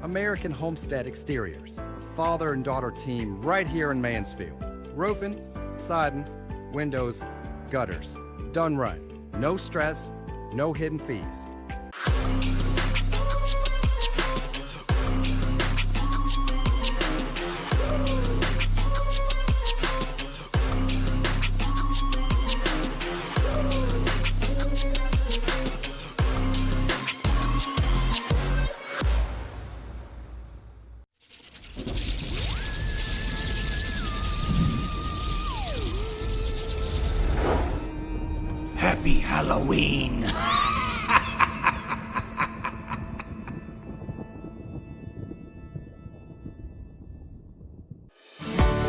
American Homestead Exteriors, a father and daughter team right here in Mansfield. Roofing, siding, windows, gutters. Done right. No stress, no hidden fees. Happy Halloween!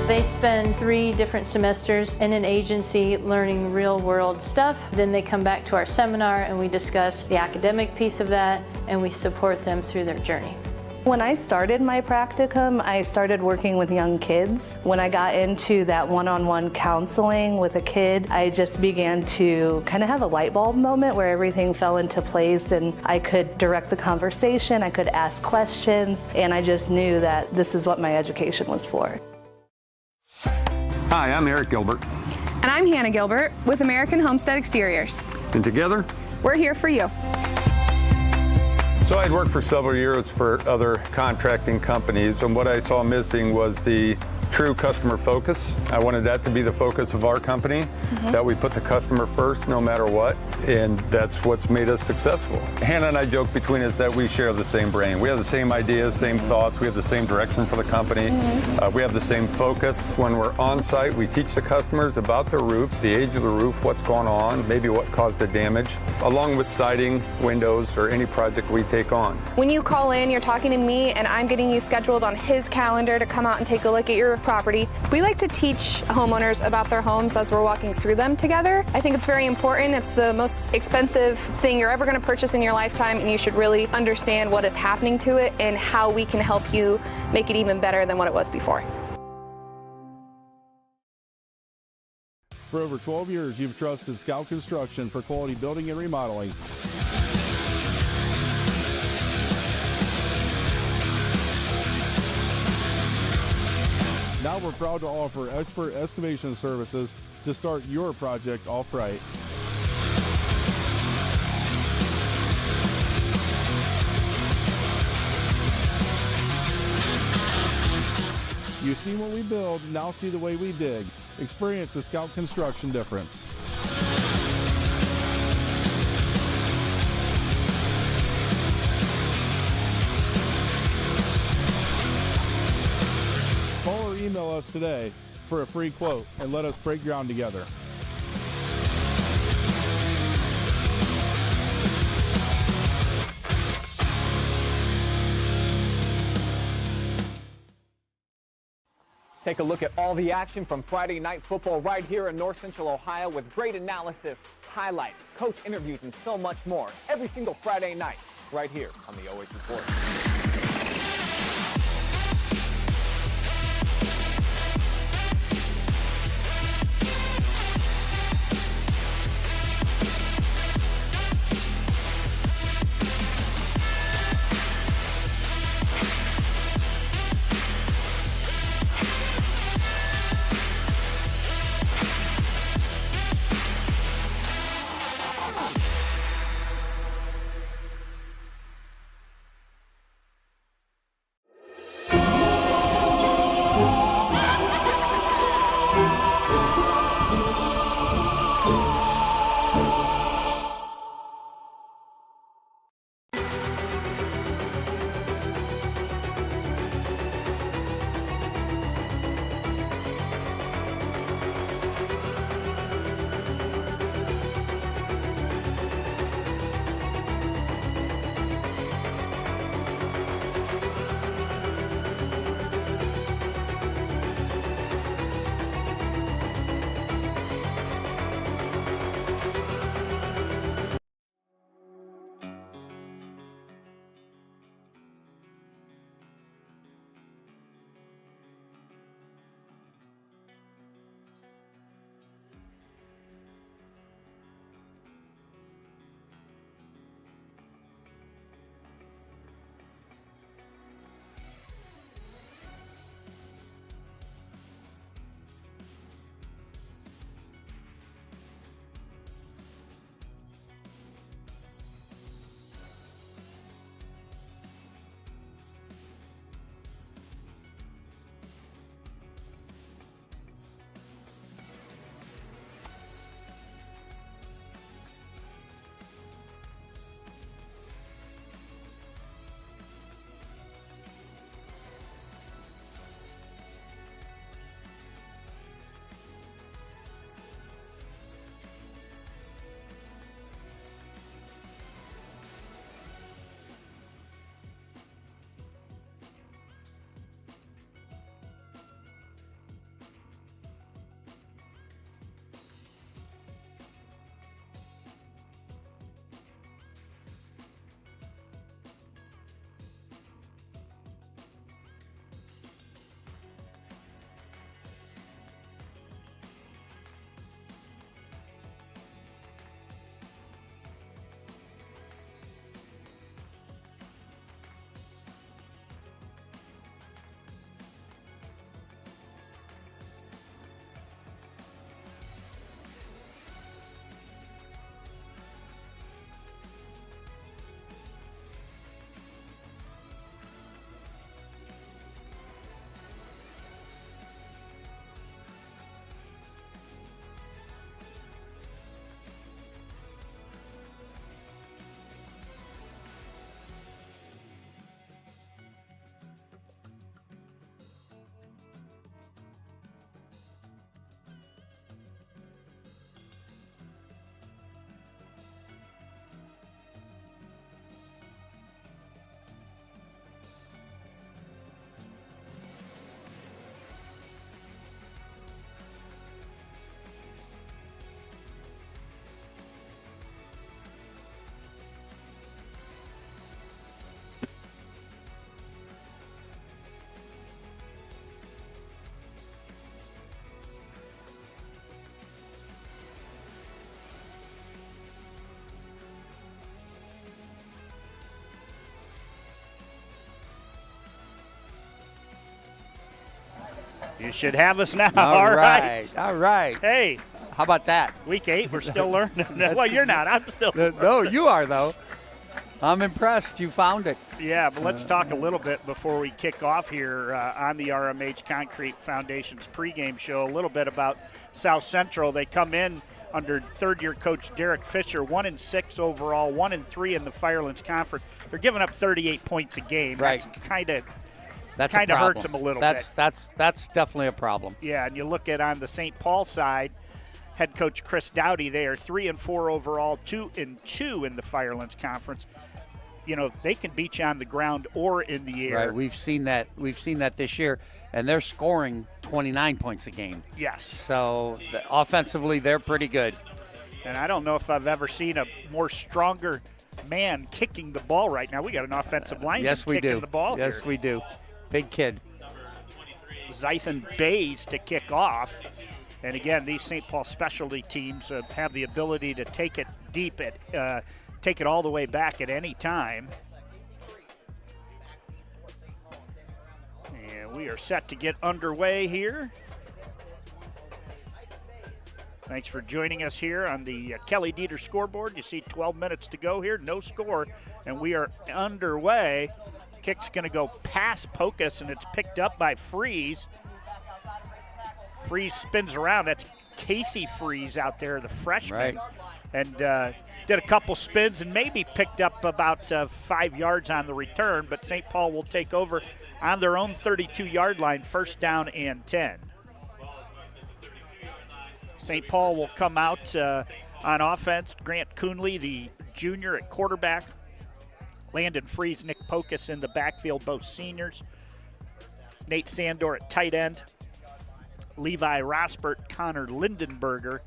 They spend 3 different semesters in an agency learning real-world stuff. Then they come back to our seminar and we discuss the academic piece of that and we support them through their journey. When I started my practicum, I started working with young kids. When I got into that one-on-one counseling with a kid, I just began to kind of have a light bulb moment where everything fell into place and I could direct the conversation, I could ask questions, and I just knew that this is what my education was for. Hi, I'm Eric Gilbert. And I'm Hannah Gilbert with American Homestead Exteriors. And together, we're here for you. So I'd worked for several years for other contracting companies, and what I saw missing was the true customer focus. I wanted that to be the focus of our company, that we put the customer first no matter what, and that's what's made us successful. Hannah and I joke between us that we share the same brain. We have the same ideas, same thoughts, we have the same direction for the company, we have the same focus. When we're on site, we teach the customers about their roof, the age of the roof, what's going on, maybe what caused the damage, along with siding, windows, or any project we take on. When you call in, you're talking to me and I'm getting you scheduled on his calendar to come out and take a look at your property. We like to teach homeowners about their homes as we're walking through them together. I think it's very important. It's the most expensive thing you're ever going to purchase in your lifetime, and you should really understand what is happening to it and how we can help you make it even better than what it was before. For over 12 years, you've trusted Scout Construction for quality building and remodeling. Now we're proud to offer expert excavation services to start your project off right. You've seen what we build, now see the way we dig. Experience the Scout Construction difference. Call or email us today for a free quote and let us break ground together. Take a look at all the action from Friday Night Football right here in North Central Ohio with great analysis, highlights, coach interviews, and so much more every single Friday night right here on the OH Report. You should have us now. All right. All right. Hey. How about that? Week 8, we're still learning. Well, you're not. I'm still learning. No, you are, though. I'm impressed. You found it. Yeah, but let's talk a little bit before we kick off here on the RMH Concrete Foundations pregame show, a little bit about South Central. They come in under third-year coach Derek Fisher, 1-6 overall, 1-3 in the Firelands Conference. They're giving up 38 points a game. Right. That kind of hurts them a little bit. That's definitely a problem. Yeah, and you look at on the St. Paul side, head coach Chris Dowdy, they are 3-4 overall, 2-2 in the Firelands Conference. You know, they can beat you on the ground or in the air. Right, we've seen that this year, and they're scoring 29 points a game. Yes. So offensively, they're pretty good. And I don't know if I've ever seen a more stronger man kicking the ball right now. We got an offensive lineman kicking the ball Yes, we do. Big kid. Zythan Bays to kick off. And again, these St. Paul specialty teams have the ability to take it deep take it all the way back at any time. And we are set to get underway here. Thanks for joining us here on the Kellie Deeter scoreboard. You see 12 minutes to go here, no score, and we are underway. Kick's going to go past Pocus, and it's picked up by Freeze. Freeze spins around. That's Casey Freeze out there, the freshman. Right. And did a couple spins and maybe picked up about 5 yards on the return, but St. Paul will take over on their own 32-yard line, first down and 10. St. Paul will come out on offense. Grant Coonley, the junior at quarterback. Landon Freeze, Nick Pocus in the backfield, both seniors. Nate Sandor at tight end. Levi Rospert, Connor Lindenberger.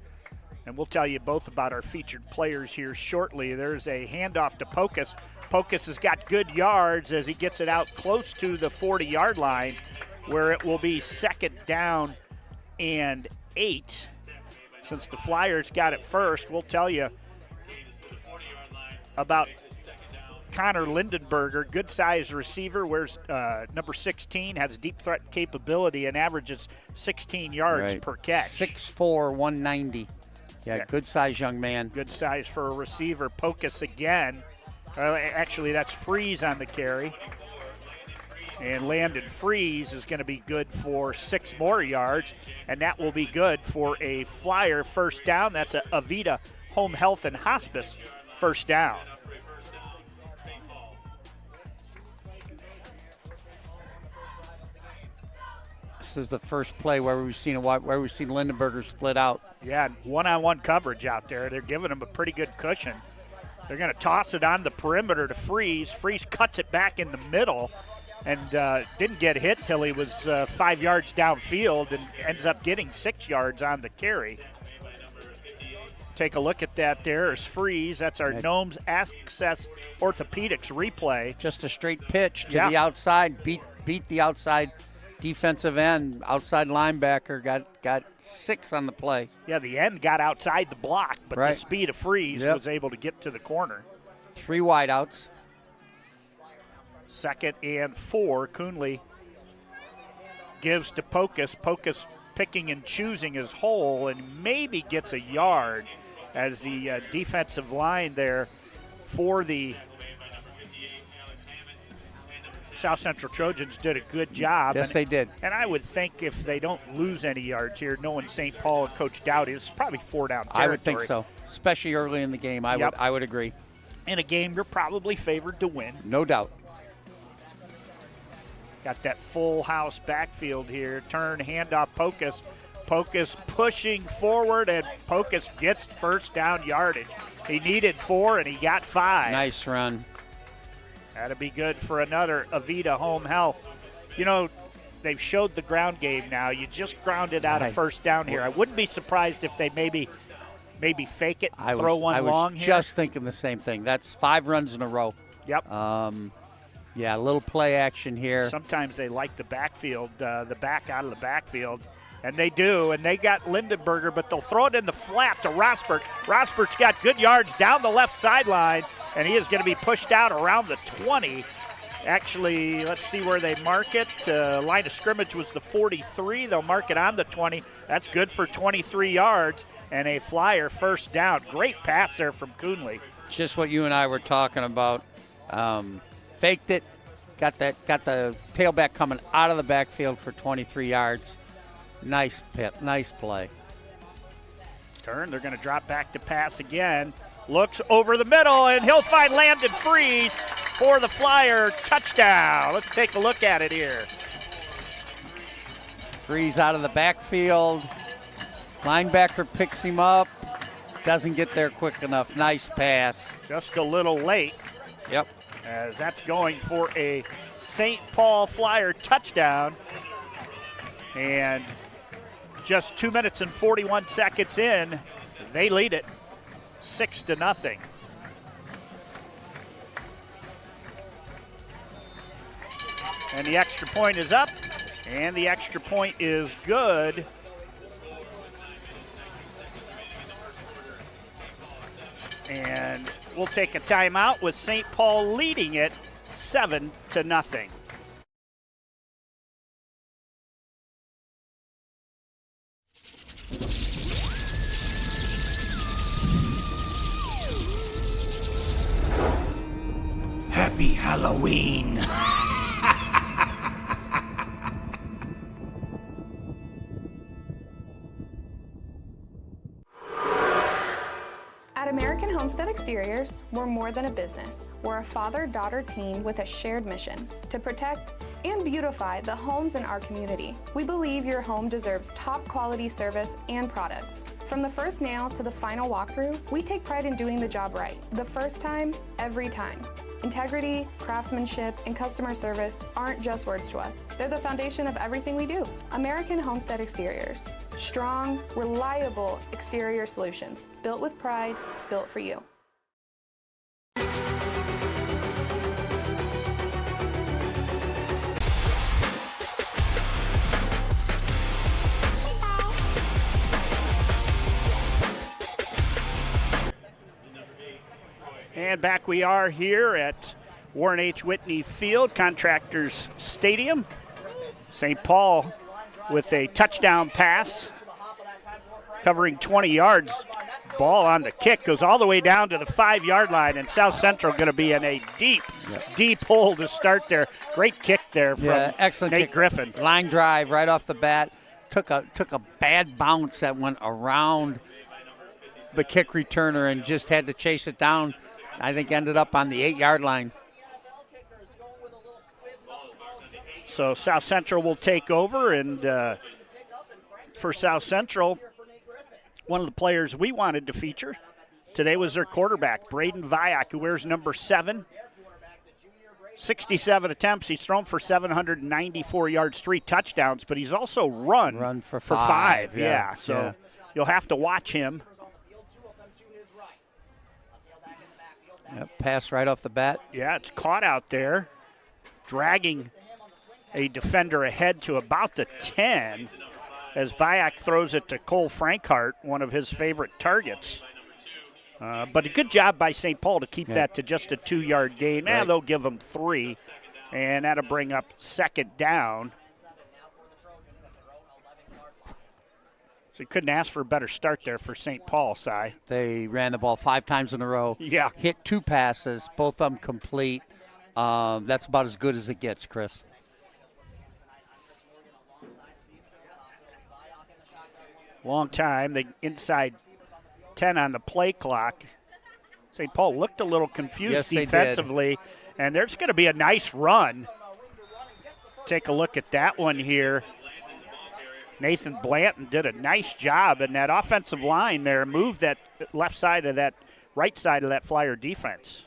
And we'll tell you both about our featured players here shortly. There's a handoff to Pocus. Pocus has got good yards as he gets it out close to the 40-yard line, where it will be second down and 8. Since the Flyers got it first, we'll tell you about Connor Lindenberger, good-sized receiver, wears number 16, has deep threat capability, and averages 16 yards per catch. 6'4", 190. Yeah, good-sized young man. Good size for a receiver. Pocus again. Actually, that's Freeze on the carry. And Landon Freeze is going to be good for 6 more yards, and that will be good for a Flyer first down. That's a Avita Home Health and Hospice first down. This is the first play where we've seen Lindenberger split out. Yeah, one-on-one coverage out there. They're giving him a pretty good cushion. They're going to toss it on the perimeter to Freeze. Freeze cuts it back in the middle and didn't get hit till he was 5 yards downfield and ends up getting 6 yards on the carry. Take a look at that there is Freeze. That's our NOMS Access Orthopaedics replay. Just a straight pitch to the outside, beat the outside defensive end, outside linebacker, got 6 on the play. Yeah, the end got outside the block, but the speed of Freeze was able to get to the corner. 3 wideouts. Second and 4, Coonley gives to Pocus. Pocus picking and choosing his hole and maybe gets a yard as the defensive line there for the South Central Trojans did a good job. Yes, they did. And I would think if they don't lose any yards here, knowing St. Paul and Coach Dowdy, it's probably 4 down territory. I would think so, especially early in the game. I would agree. In a game you're probably favored to win. No doubt. Got that full house backfield here. Turn, handoff, Pocus. Pocus pushing forward, and Pocus gets first down yardage. He needed 4, and he got 5. Nice run. That'll be good for another Avita Home Health. You know, they've showed the ground game now. You just grounded out a first down here. I wouldn't be surprised if they maybe fake it, throw one long here. I was just thinking the same thing. That's 5 runs in a row. Yep. Yeah, a little play action here. Sometimes they like the backfield, the back out of the backfield. And they do, and they got Lindenberger, but they'll throw it in the flat to Rospert. Rospert's got good yards down the left sideline, and he is going to be pushed out around the 20 Actually, let's see where they mark it. Line of scrimmage was the 43. They'll mark it on the 20. That's good for 23 yards and a Flyer first down. Great pass there from Coonley. Just what you and I were talking about. Faked it, got the tailback coming out of the backfield for 23 yards. Nice play. Turn, they're going to drop back to pass again. Looks over the middle, and he'll find Landon Freeze for the Flyer touchdown. Let's take a look at it here. Freeze out of the backfield. Linebacker picks him up. Doesn't get there quick enough. Nice pass. Just a little late. Yep. As that's going for a St. Paul Flyer touchdown. And just 2 minutes and 41 seconds in, they lead it 6-0. And the extra point is up, and the extra point is good. And we'll take a timeout with St. Paul leading it 7-0. Happy Halloween. At American Homestead Exteriors, we're more than a business. We're a father-daughter team with a shared mission to protect and beautify the homes in our community. We believe your home deserves top quality service and products. From the first nail to the final walkthrough, we take pride in doing the job right. The first time, every time. Integrity, craftsmanship, and customer service aren't just words to us. They're the foundation of everything we do. American Homestead Exteriors. Strong, reliable exterior solutions. Built with pride, built for you. And back we are here at Warren H. Whitney Field, Contractors Stadium. St. Paul with a touchdown pass covering 20 yards. Ball on the kick goes all the way down to the 5-yard line, and South Central going to be in a deep hole to start there. Great kick there from excellent Nate kick. Griffin. Line drive right off the bat. Took a bad bounce that went around the kick returner and just had to chase it down. I think ended up on the 8-yard line. So South Central will take over, and for South Central, one of the players we wanted to feature today was their quarterback, Braden Viak, who wears number 7. 67 attempts. He's thrown for 794 yards, 3 touchdowns, but he's also run for 5. Yeah, so you'll have to watch him. Yep, pass right off the bat. Yeah, it's caught out there, dragging a defender ahead to about the 10 as Viak throws it to Cole Frankhart, one of his favorite targets. But a good job by St. Paul to keep that to just a 2-yard gain. Right. They'll give them 3, and that'll bring up second down. So you couldn't ask for a better start there for St. Paul, Si. They ran the ball 5 times in a row. Yeah. Hit 2 passes, both of them complete. That's about as good as it gets, Chris. Long time. They inside 10 on the play clock. St. Paul looked a little confused defensively, and there's going to be a nice run. Take a look at that one here. Nathan Blanton did a nice job, and that offensive line there moved that left side of that right side of that Flyer defense.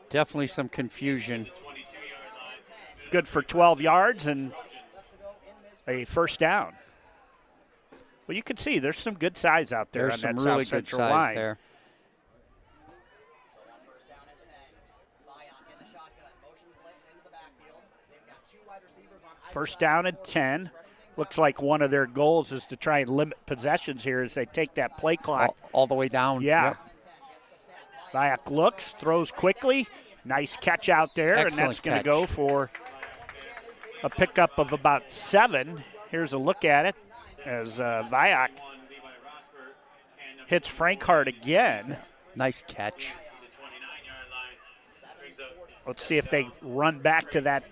Definitely some confusion. Good for 12 yards and a first down. Well, you can see there's some good size out there There's on that some really South good Central size line. there. First down and 10. Looks like one of their goals is to try and limit possessions here as they take that play clock All the way down. Yeah. Yep. Viak looks, throws quickly, Nice catch out there, Excellent and that's going to catch. go for a pickup of about 7. Here's a look at it as Viak hits Frankhart again. Nice catch. Let's see if they run back to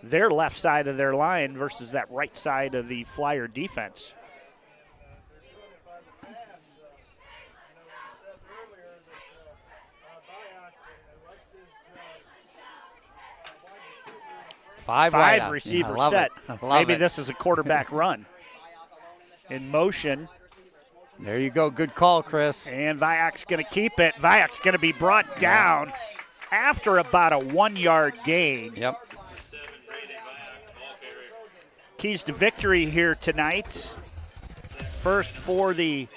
their left side of their line versus that right side of the Flyer defense. Five receiver I love set. It. I love Maybe it. this is a quarterback run. In motion. There you go. Good call, Chris. And Viak's going to keep it. Viak's going to be brought down after about a 1-yard gain. Yep. Keys to victory here tonight. First for the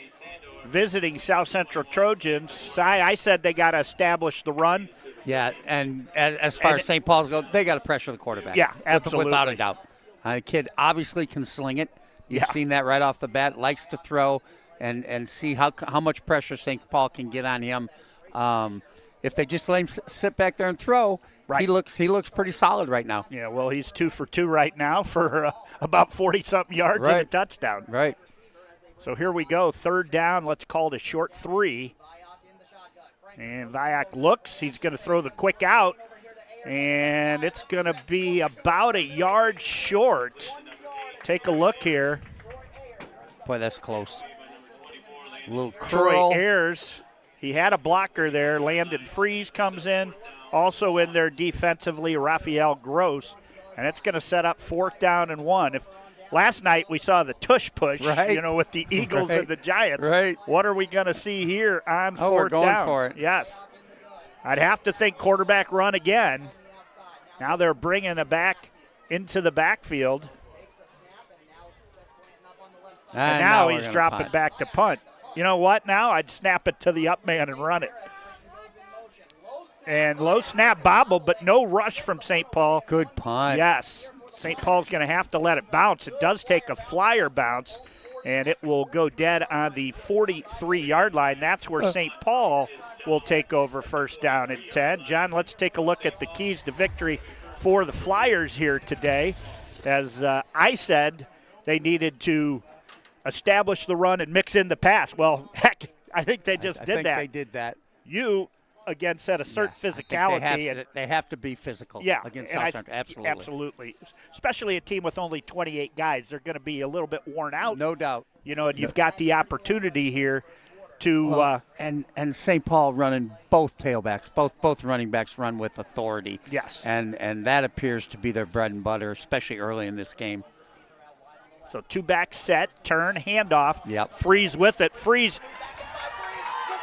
visiting South Central Trojans. I said they got to establish the run. Yeah, and as far as St. Paul's go, they got to pressure the quarterback. Yeah, absolutely. Without a doubt. The kid obviously can sling it. You've seen that right off the bat. Likes to throw and see how much pressure St. Paul can get on him. If they just let him sit back there and throw, he looks pretty solid right now. Yeah, well, he's 2 for 2 right now for about 40-something yards and a touchdown. Right. So here we go, 3rd down. Let's call it a short 3. And Viak looks. He's going to throw the quick out. And it's going to be about a yard short. Take a look here. Boy, that's close. A little Troy curl. Ayers, he had a blocker there. Landon Freeze comes in. Also in there defensively, Raphael Gross. And it's going to set up 4th down and 1. Last night we saw the tush push, with the Eagles and the Giants. Right. What are we going to see here on 4th down? We're going for it. Yes. I'd have to think quarterback run again. Now they're bringing it back into the backfield. And now he's dropping back to punt. You know what? Now I'd snap it to the up man and run it. And low snap bobble, but no rush from St. Paul. Good punt. Yes. St. Paul's going to have to let it bounce. It does take a Flyer bounce, and it will go dead on the 43-yard line. That's where St. Paul will take over 1st down and 10. John, let's take a look at the keys to victory for the Flyers here today. As I said, they needed to establish the run and mix in the pass. Well, heck, I think they just did that. They did that. You, again, said assert physicality. They have to be physical against South Central. Absolutely. Absolutely. Especially a team with only 28 guys. They're going to be a little bit worn out. No doubt. And you've got the opportunity here to and St. Paul running both tailbacks, both running backs run with authority. Yes. And that appears to be their bread and butter, especially early in this game. So 2-back set, turn, handoff. Yep. Freeze with it. Freeze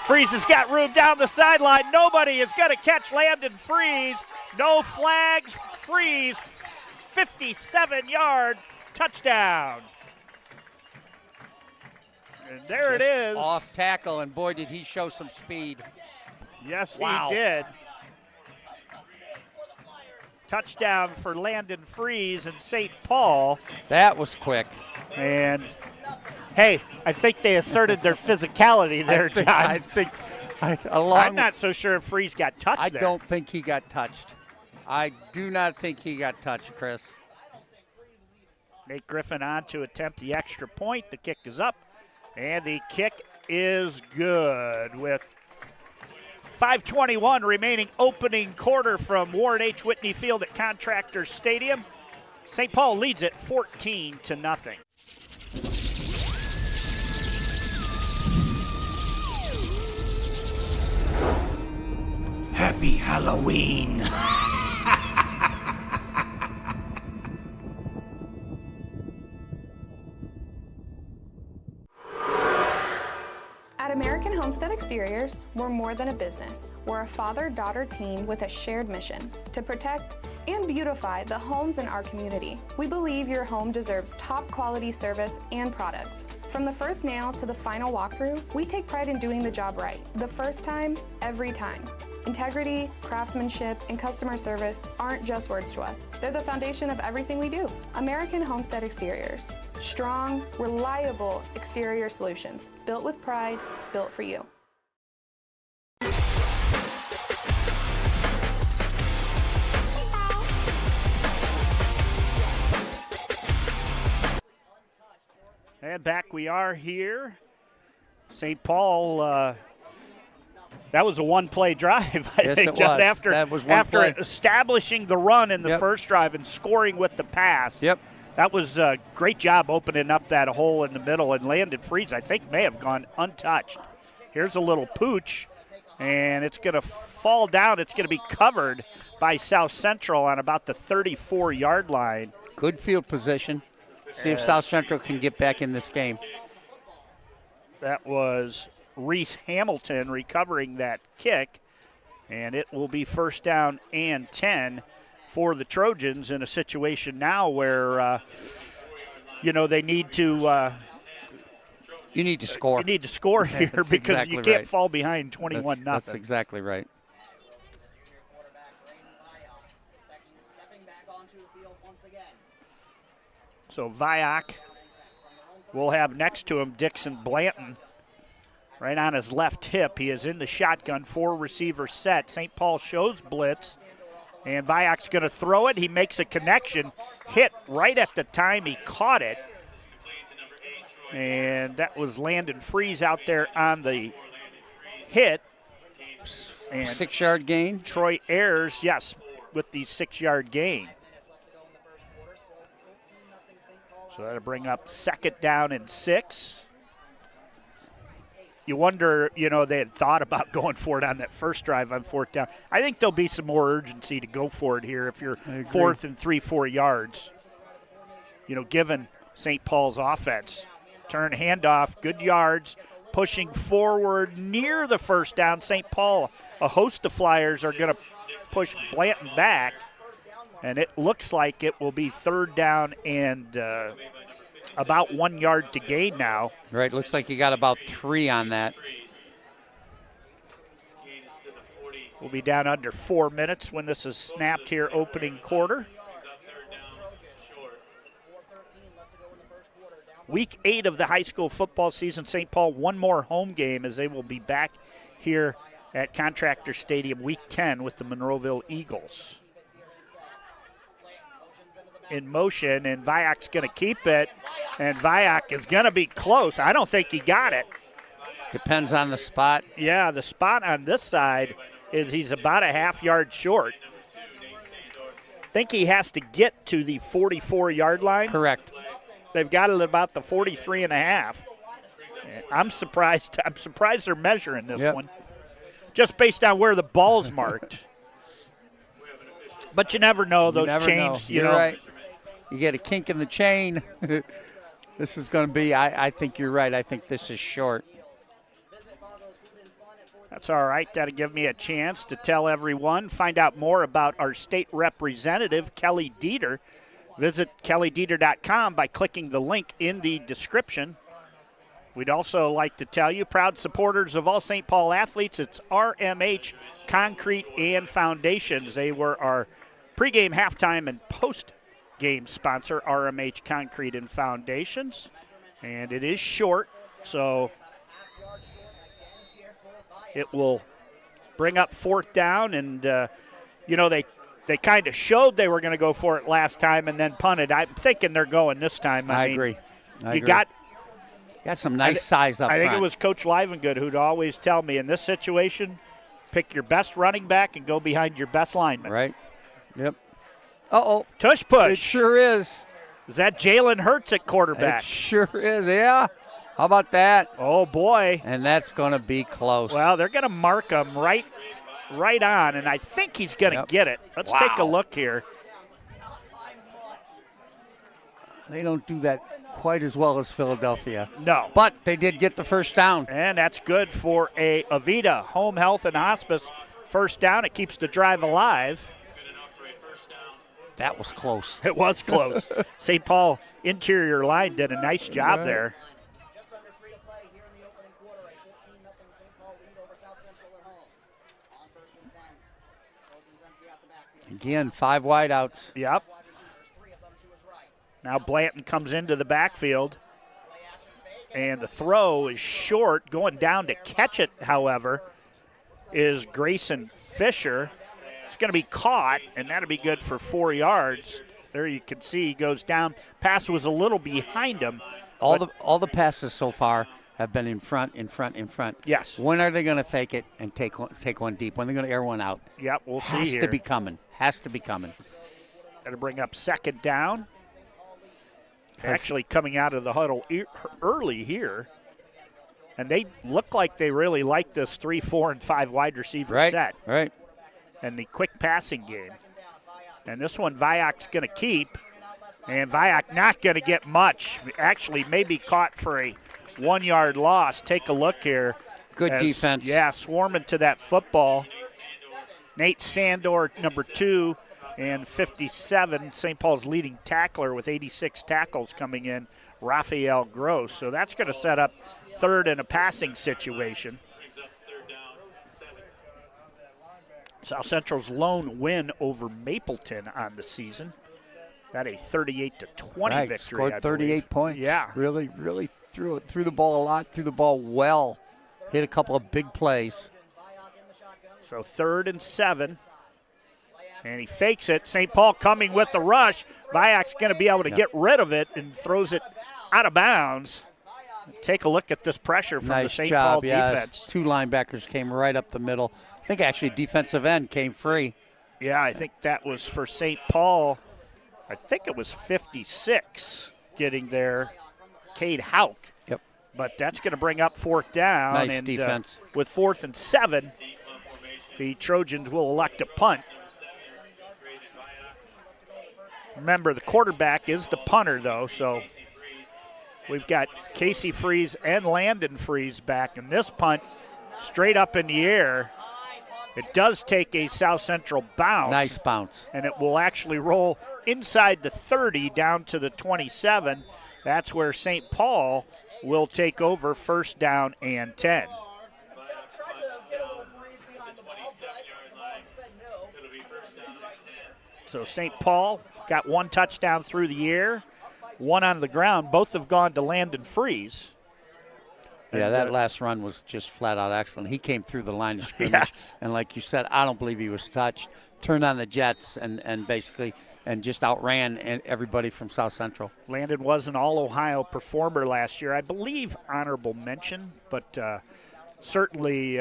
has got room down the sideline. Nobody is going to catch Landon Freeze. No flags. Freeze, 57-yard touchdown. And there it is. Off tackle, and boy, did he show some speed. Yes, wow. He did. Touchdown for Landon Freeze and St. Paul. That was quick. And, hey, I think they asserted their physicality there, John. I'm not so sure if Freeze got touched there. I don't think he got touched. I do not think he got touched, Chris. Nate Griffin on to attempt the extra point. The kick is up, and the kick is good with 5:21 remaining opening quarter from Warren H. Whitney Field at Contractors Stadium. St. Paul leads it 14-0. Happy Halloween. At American Homestead Exteriors, we're more than a business. We're a father-daughter team with a shared mission to protect and beautify the homes in our community. We believe your home deserves top quality service and products. From the first nail to the final walkthrough, we take pride in doing the job right. The first time, every time. Integrity, craftsmanship, and customer service aren't just words to us. They're the foundation of everything we do. American Homestead Exteriors. Strong, reliable exterior solutions. Built with pride, built for you. And back we are here. St. Paul, that was a one-play drive, I Yes, think, it John, was. after, That was one after play. establishing the run in the first drive and scoring with the pass. Yep. That was a great job opening up that hole in the middle, and Landon Freeze, I think, may have gone untouched. Here's a little pooch, and it's going to fall down. It's going to be covered by South Central on about the 34-yard line. Good field position. See if South Central can get back in this game. That was Reese Hamilton recovering that kick, and it will be first down and 10 for the Trojans in a situation now where, they need to you need to score. You need to score here because exactly you can't right. fall behind 21-0. That's exactly right. So Vioc will have next to him Dixon Blanton right on his left hip. He is in the shotgun, 4-receiver set. St. Paul shows blitz, and Vioc's going to throw it. He makes a connection, hit right at the time he caught it. And that was Landon Freeze out there on the hit. And 6-yard gain. Troy Ayers, yes, with the 6-yard gain. So that'll bring up second down and 6. You wonder, they had thought about going for it on that first drive on fourth down. I think there'll be some more urgency to go for it here if you're 4th and 3-4 yards. Given St. Paul's offense. Turn, handoff, good yards, pushing forward near the first down. St. Paul, a host of Flyers are going to push Blanton back, and it looks like it will be third down and about 1 yard to gain now. Right, looks like you got about 3 on that. We'll be down under 4 minutes when this is snapped here, opening quarter. Week 8 of the high school football season. St. Paul, one more home game as they will be back here at Contractors Stadium week 10 with the Monroeville Eagles. In motion, and Vioc's going to keep it, and Vioc is going to be close. I don't think he got it. Depends on the spot. Yeah, the spot on this side is he's about a half-yard short. I think he has to get to the 44-yard line. Correct. They've got it at about the 43.5. I'm surprised. I'm surprised they're measuring this one, just based on where the ball's marked. But you never know. Those chains, you know. Right. You get a kink in the chain. This is going to be. I think you're right. I think this is short. That's all right. That'll give me a chance to tell everyone. Find out more about our state representative, Kellie Deeter. Visit kelliedeeter.com by clicking the link in the description. We'd also like to tell you, proud supporters of all St. Paul athletes, it's RMH Concrete and Foundations. They were our pregame, halftime, and post-game sponsor, RMH Concrete and Foundations. And it is short, so it will bring up fourth down. And, they kind of showed they were going to go for it last time and then punted. I'm thinking they're going this time. I agree. You got some nice size up front. I think it was Coach Livengood who'd always tell me in this situation, pick your best running back and go behind your best lineman. Right. Yep. Uh-oh. Tush push. It sure is. Is that Jalen Hurts at quarterback? It sure is, yeah. How about that? Oh, boy. And that's going to be close. Well, they're going to mark him right on, and I think he's going to get it. Let's take a look here. They don't do that quite as well as Philadelphia. No. But they did get the first down. And that's good for a Avita Home Health and Hospice first down. It keeps the drive alive. That was close. It was close. St. Paul interior line did a nice job there. Again, 5 wideouts. Yep. Now Blanton comes into the backfield, and the throw is short. Going down to catch it, however, is Grayson Fisher. It's going to be caught, and that'll be good for 4 yards. There you can see he goes down. Pass was a little behind him, all the passes so far have been in front. Yes. When are they going to fake it and take one deep? When are they going to air one out? Yep, we'll see Has here. to be coming. Has to be coming. Got to bring up second down. Actually coming out of the huddle early here. And they look like they really like this 3, 4, and 5 wide receiver set. Right. And the quick passing game. And this one Viac's going to keep. And Viac not going to get much. Actually maybe caught for a 1-yard loss. Take a look here. Good defense. Yeah, swarming to that football. Nate Sandor, number 2, and 57, St. Paul's leading tackler with 86 tackles coming in, Raphael Gross. So that's going to set up third in a passing situation. South Central's lone win over Mapleton on the season. Got a 38-20 victory. Scored 38 points. Yeah. Really threw the ball a lot, threw the ball well. Hit a couple of big plays. So 3rd and 7. And he fakes it. St. Paul coming with the rush. Viac's going to be able to get rid of it and throws it out of bounds. Take a look at this pressure from the St. Paul defense. 2 linebackers came right up the middle. I think actually defensive end came free. Yeah, I think that was for St. Paul. I think it was 56 getting there. Cade Hauk. Yep. But that's going to bring up 4th down. Nice and, defense. With 4th and 7, the Trojans will elect to punt. Remember, the quarterback is the punter, though, so we've got Casey Freeze and Landon Freeze back. And this punt, straight up in the air, it does take a South Central bounce. Nice bounce. And it will actually roll inside the 30 down to the 27. That's where St. Paul will take over 1st down and 10. So St. Paul got 1 touchdown through the air, 1 on the ground. Both have gone to Landon Freeze. Yeah, And, that last run was just flat out excellent. He came through the line of scrimmage, Yes. and like you said, I don't believe he was touched. Turned on the jets and basically just outran everybody from South Central. Landon was an All-Ohio performer last year. I believe honorable mention, but certainly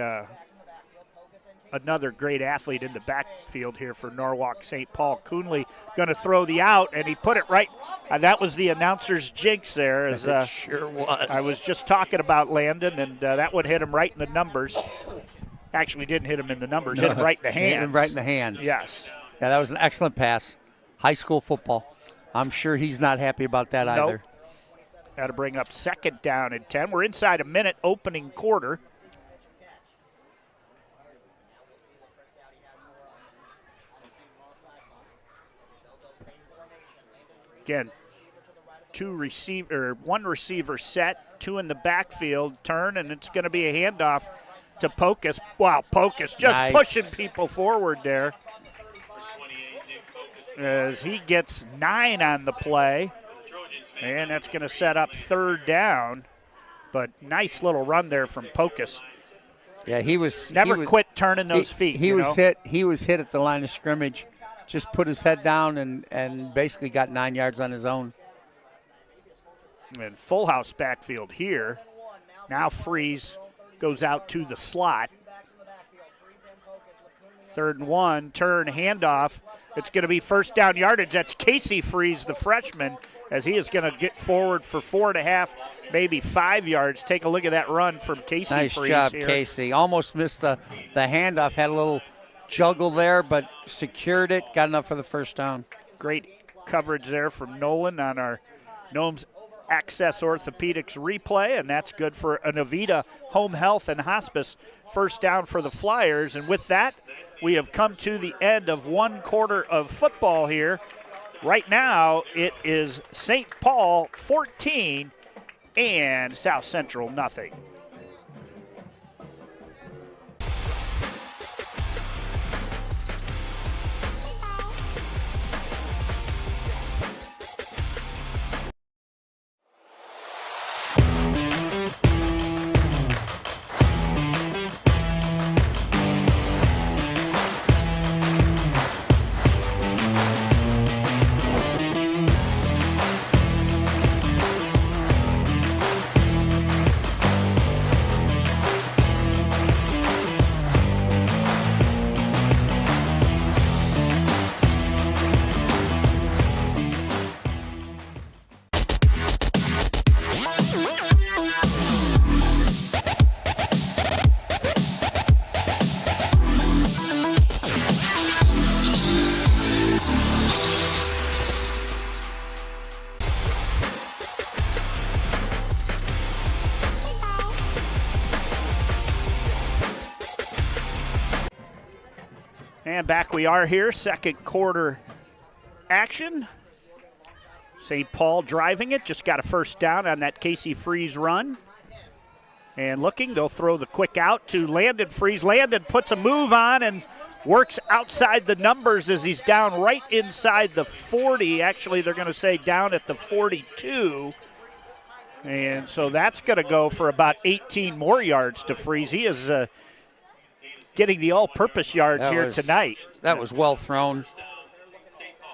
another great athlete in the backfield here for Norwalk St. Paul. Coonley going to throw the out, and he put it right. That was the announcer's jinx there. As, It sure was. I was just talking about Landon, and that one hit him right in the numbers. Actually didn't hit him in the numbers, hit him right in the hands. Hit him right in the hands. Yes. Yeah, that was an excellent pass. High school football. I'm sure he's not happy about that either. Got to bring up 2nd down and 10. We're inside a minute opening quarter. Again, 1 receiver set, 2 in the backfield, turn, and it's going to be a handoff to Pocus. Wow, Pocus just Nice. pushing people forward there as he gets 9 on the play, and that's going to set up 3rd down. But nice little run there from Pocus. Yeah, he was Never quit turning those feet. He was hit. He was hit at the line of scrimmage. Just put his head down and basically got 9 yards on his own. And full house backfield here. Now Freeze goes out to the slot. 3rd and 1, turn, handoff. It's going to be 1st down yardage. That's Casey Freeze, the freshman, as he is going to get forward for 4.5, maybe 5 yards. Take a look at that run from Casey Nice Freeze job, here. Casey. Almost missed the handoff. Had a little juggle there, but secured it. Got enough for the 1st down. Great coverage there from Nolan on our NOMS Access Orthopaedics replay, and that's good for an Avita Home Health and Hospice 1st down for the Flyers. And with that, we have come to the end of 1 quarter of football here. Right now, it is St. Paul 14 and South Central nothing. And back we are here, second quarter action. St. Paul driving it, just got a first down on that Casey Freeze run. And looking, they'll throw the quick out to Landon Freeze. Landon puts a move on and works outside the numbers as he's down right inside the 40. Actually, they're going to say down at the 42. And so that's going to go for about 18 more yards to Freeze. He is getting the all-purpose yards here tonight. That was well thrown.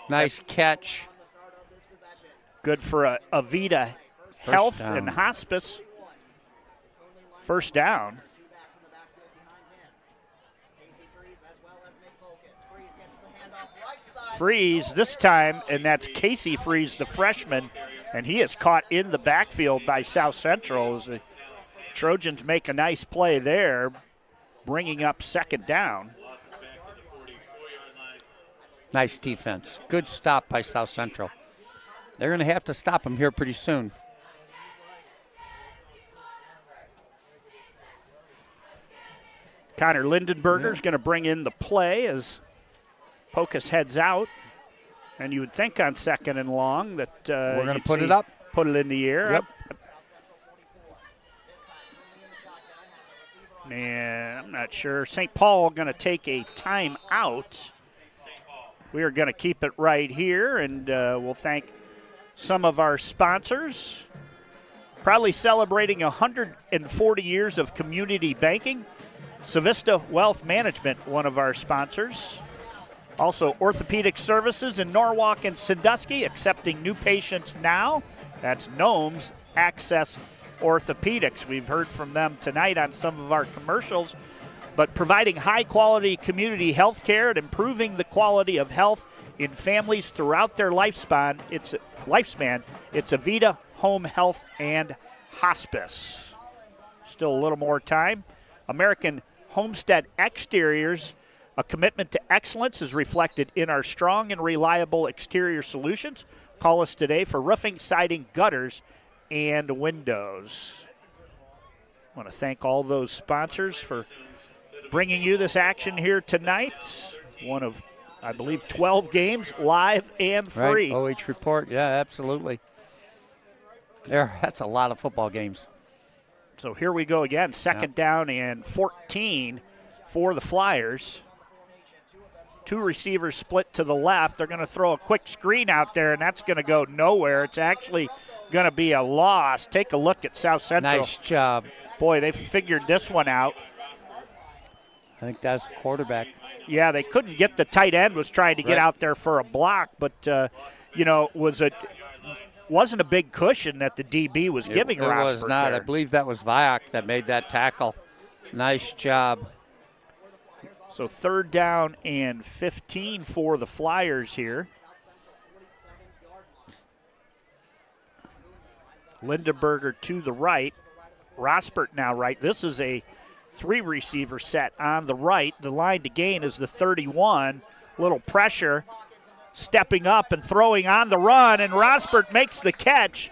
Nice catch. Good for Avita Health and Hospice. First down. Freeze this time, and that's Casey Freeze, the freshman, and he is caught in the backfield by South Central as the Trojans make a nice play there, bringing up second down. Nice defense. Good stop by South Central. They're going to have to stop him here pretty soon. Connor Lindenberger is going to bring in the play as Pocus heads out. And you would think on second and long that we're going to put it up. Put it in the air. Yep. And I'm not sure. St. Paul going to take a timeout. We are going to keep it right here, and we'll thank some of our sponsors. Proudly celebrating 140 years of community banking. Civista Wealth Management, one of our sponsors. Also, Orthopaedics Services in Norwalk and Sandusky, accepting new patients now. That's NOMS Access Orthopaedics. We've heard from them tonight on some of our commercials, but providing high-quality community health care and improving the quality of health in families throughout their lifespan. It's Avita Home Health and Hospice. Still a little more time. American Homestead Exteriors, a commitment to excellence is reflected in our strong and reliable exterior solutions. Call us today for roofing, siding, gutters, and windows. I want to thank all those sponsors for bringing you this action here tonight. One of, I believe, 12 games live and free. Right. OH.REPORT, yeah, absolutely. That's a lot of football games. So here we go again, second down and 14 for the Flyers. Two receivers split to the left. They're going to throw a quick screen out there, and that's going to go nowhere. It's actually going to be a loss. Take a look at South Central. Nice job. Boy, they figured this one out. I think that's the quarterback. Yeah, they couldn't get the tight end, was trying to get out there for a block, but, wasn't a big cushion that the DB was giving Rossford. It was not. There. I believe that was Viak that made that tackle. Nice job. So third down and 15 for the Flyers here. Lindenberger to the right. Rossbert now right. This is a three-receiver set on the right. The line to gain is the 31. Little pressure. Stepping up and throwing on the run, and Rossbert makes the catch.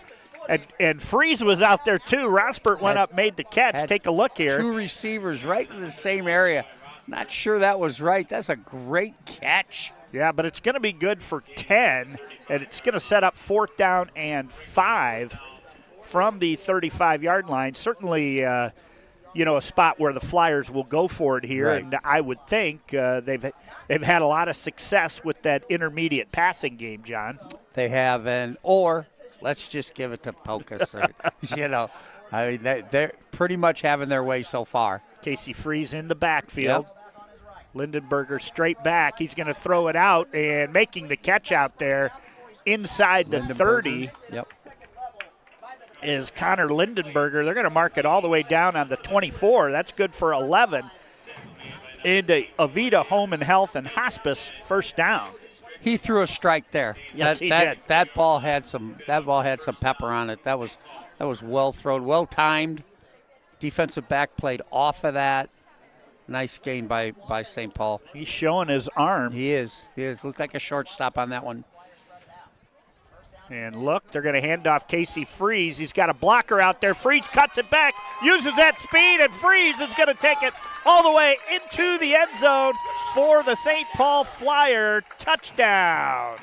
And Freeze was out there too. Rossbert went up, made the catch. Take a look here. Two receivers right in the same area. Not sure that was right. That's a great catch. Yeah, but it's going to be good for 10, and it's going to set up fourth down and 5 from the 35-yard line. Certainly, a spot where the Flyers will go for it here, right. And I would think they've had a lot of success with that intermediate passing game, John. They have, or let's just give it to Pocus. They're pretty much having their way so far. Casey Freeze in the backfield. Yep. Lindenberger straight back. He's going to throw it out and making the catch out there inside the 30. Yep. Is Connor Lindenberger. They're going to mark it all the way down on the 24. That's good for 11. Into Avita Home and Health and Hospice, first down. He threw a strike there. Yes, he did. That ball had some pepper on it. That was well thrown, well timed. Defensive back played off of that. Nice gain by St. Paul. He's showing his arm. He is. Looked like a shortstop on that one. And look, they're going to hand off Casey Freeze. He's got a blocker out there. Freeze cuts it back, uses that speed, and Freeze is going to take it all the way into the end zone for the St. Paul Flyer touchdown.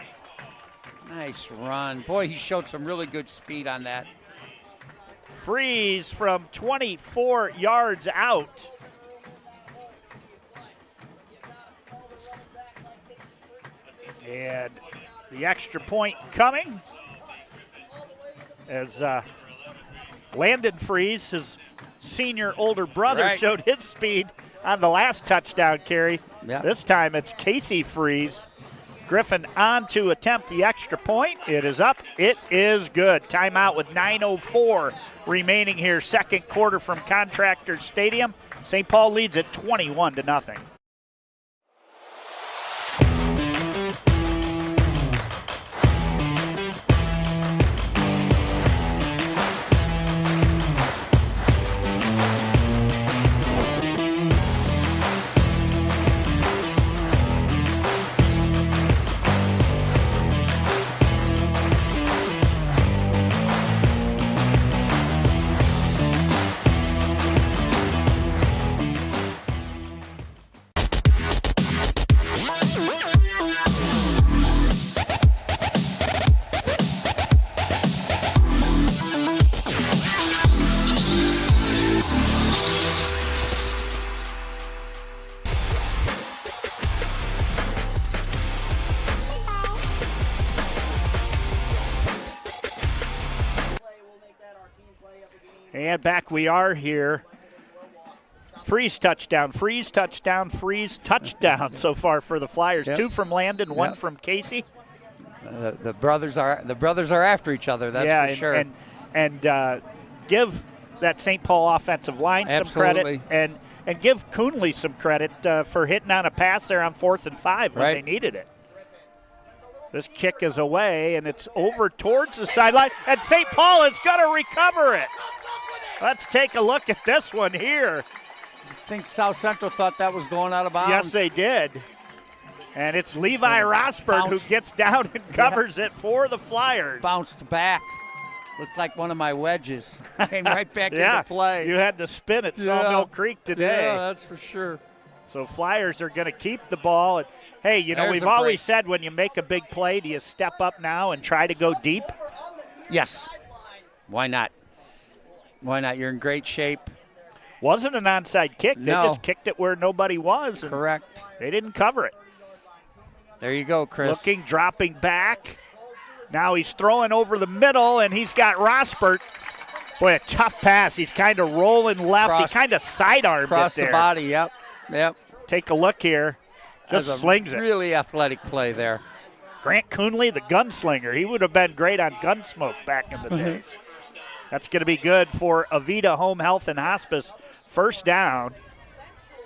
Nice run. Boy, he showed some really good speed on that. Freeze from 24 yards out. And the extra point coming as Landon Freeze, his senior older brother, showed his speed on the last touchdown carry. Yep. This time it's Casey Freeze. Griffin on to attempt the extra point. It is up. It is good. Timeout with 9:04 remaining here. Second quarter from Contractors Stadium. St. Paul leads at 21-0. And back we are here. Freeze touchdown, freeze touchdown, freeze touchdown so far for the Flyers. Yep. 2 from Landon, 1 from Casey. The brothers are after each other. That's for sure. And give that St. Paul offensive line some credit, and give Coonley some credit for hitting on a pass there on 4th and 5 when they needed it. This kick is away, and it's over towards the sideline, and St. Paul is going to recover it. Let's take a look at this one here. I think South Central thought that was going out of bounds. Yes, they did. And it's Levi Rosberg who gets down and covers it for the Flyers. Bounced back. Looked like one of my wedges. Came right back into play. You had to spin at Sawmill Creek today. Yeah, that's for sure. So Flyers are going to keep the ball. And, hey, you know, we've always said when you make a big play, do you step up now and try to go deep? Yes. Why not? Why not? You're in great shape. Wasn't an onside kick. They just kicked it where nobody was. Correct. They didn't cover it. There you go, Chris. Looking, dropping back. Now he's throwing over the middle, and he's got Rosbert. Boy, a tough pass. He's kind of rolling left. He kind of sidearmed it there. Across the body, yep. Take a look here. Just slings it. Really athletic play there. Grant Coonley, the gunslinger. He would have been great on Gunsmoke back in the days. That's going to be good for Avita Home Health and Hospice. First down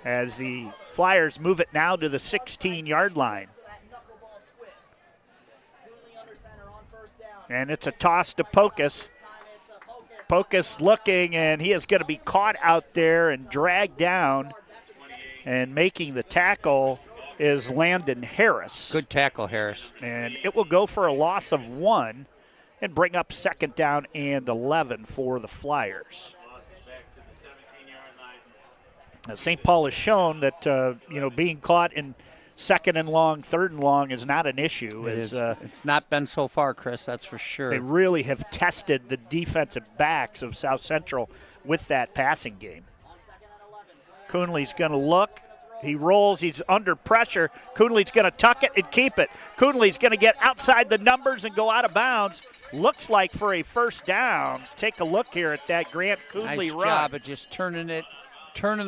as the Flyers move it now to the 16-yard line. And it's a toss to Pocus. Pocus looking, and he is going to be caught out there and dragged down. And making the tackle is Landon Harris. Good tackle, Harris. And it will go for a loss of 1 and bring up second down and 11 for the Flyers. Now, St. Paul has shown that, being caught in second and long, third and long is not an issue. It's not been so far, Chris, that's for sure. They really have tested the defensive backs of South Central with that passing game. Coonley's going to look. He rolls. He's under pressure. Coonley's going to tuck it and keep it. Coonley's going to get outside the numbers and go out of bounds. Looks like for a first down. Take a look here at that Grant Coonley run. Nice job of just turning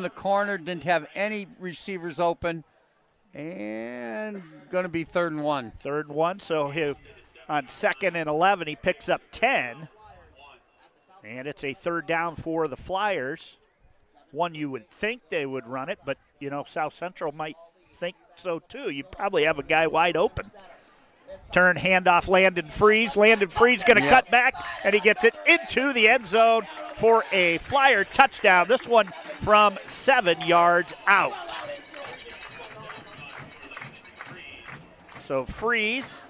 the corner. Didn't have any receivers open. And going to be 3rd and 1. 3rd and 1. So on 2nd and 11, he picks up 10. And it's a 3rd down for the Flyers. One you would think they would run it, but, South Central might think so too. You probably have a guy wide open. Turn, handoff, Landon Freeze. Landon Freeze going to cut back, and he gets it into the end zone for a Flyer touchdown. This one from 7 yards out. So Freeze,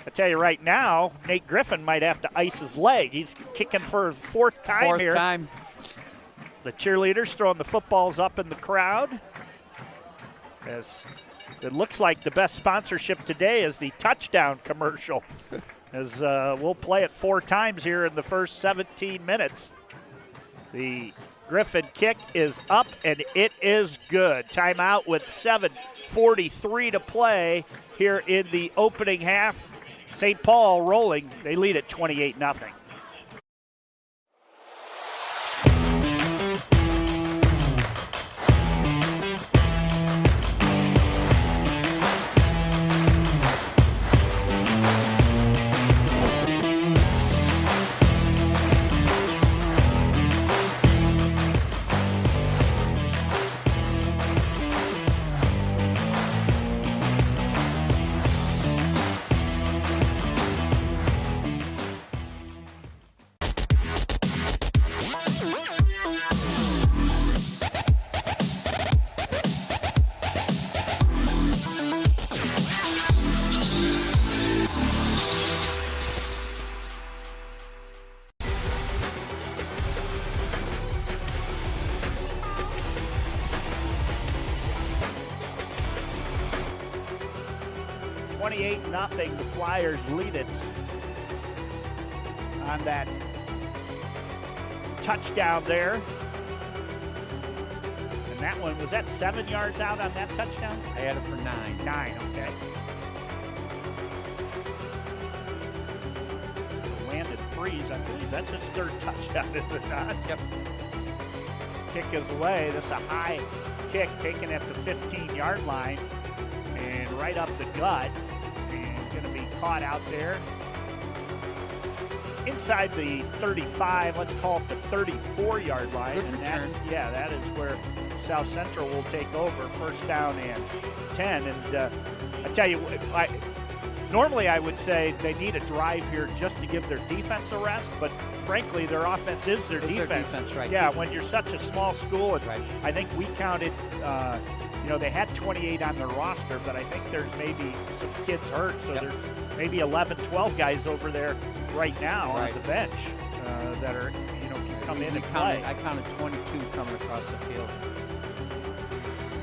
I tell you right now, Nate Griffin might have to ice his leg. He's kicking for a 4th time here. 4th time. The cheerleaders throwing the footballs up in the crowd as it looks like the best sponsorship today is the touchdown commercial, as we'll play it 4 times here in the first 17 minutes. The Griffin kick is up, and it is good. Timeout with 7:43 to play here in the opening half. St. Paul rolling. They lead at 28-0. Nothing. The Flyers lead it on that touchdown there. And that one, was that 7 yards out on that touchdown? I had it for 9. 9, okay. So Landon Freeze, I believe that's his 3rd touchdown, is it not? Yep. Kick is away. This is a high kick taken at the 15-yard line and right up the gut. Going to be caught out there inside the 35, let's call it the 34-yard line. Good and return. that is where South Central will take over, 1st down and 10. And I tell you, normally I would say they need a drive here just to give their defense a rest, but frankly, their offense is their defense. Right. Yeah, when you're such a small school, and right. I think we counted they had 28 on their roster, but I think there's maybe some kids hurt, so there's maybe 11, 12 guys over there right now on the bench that are, can come in and play. I counted 22 coming across the field.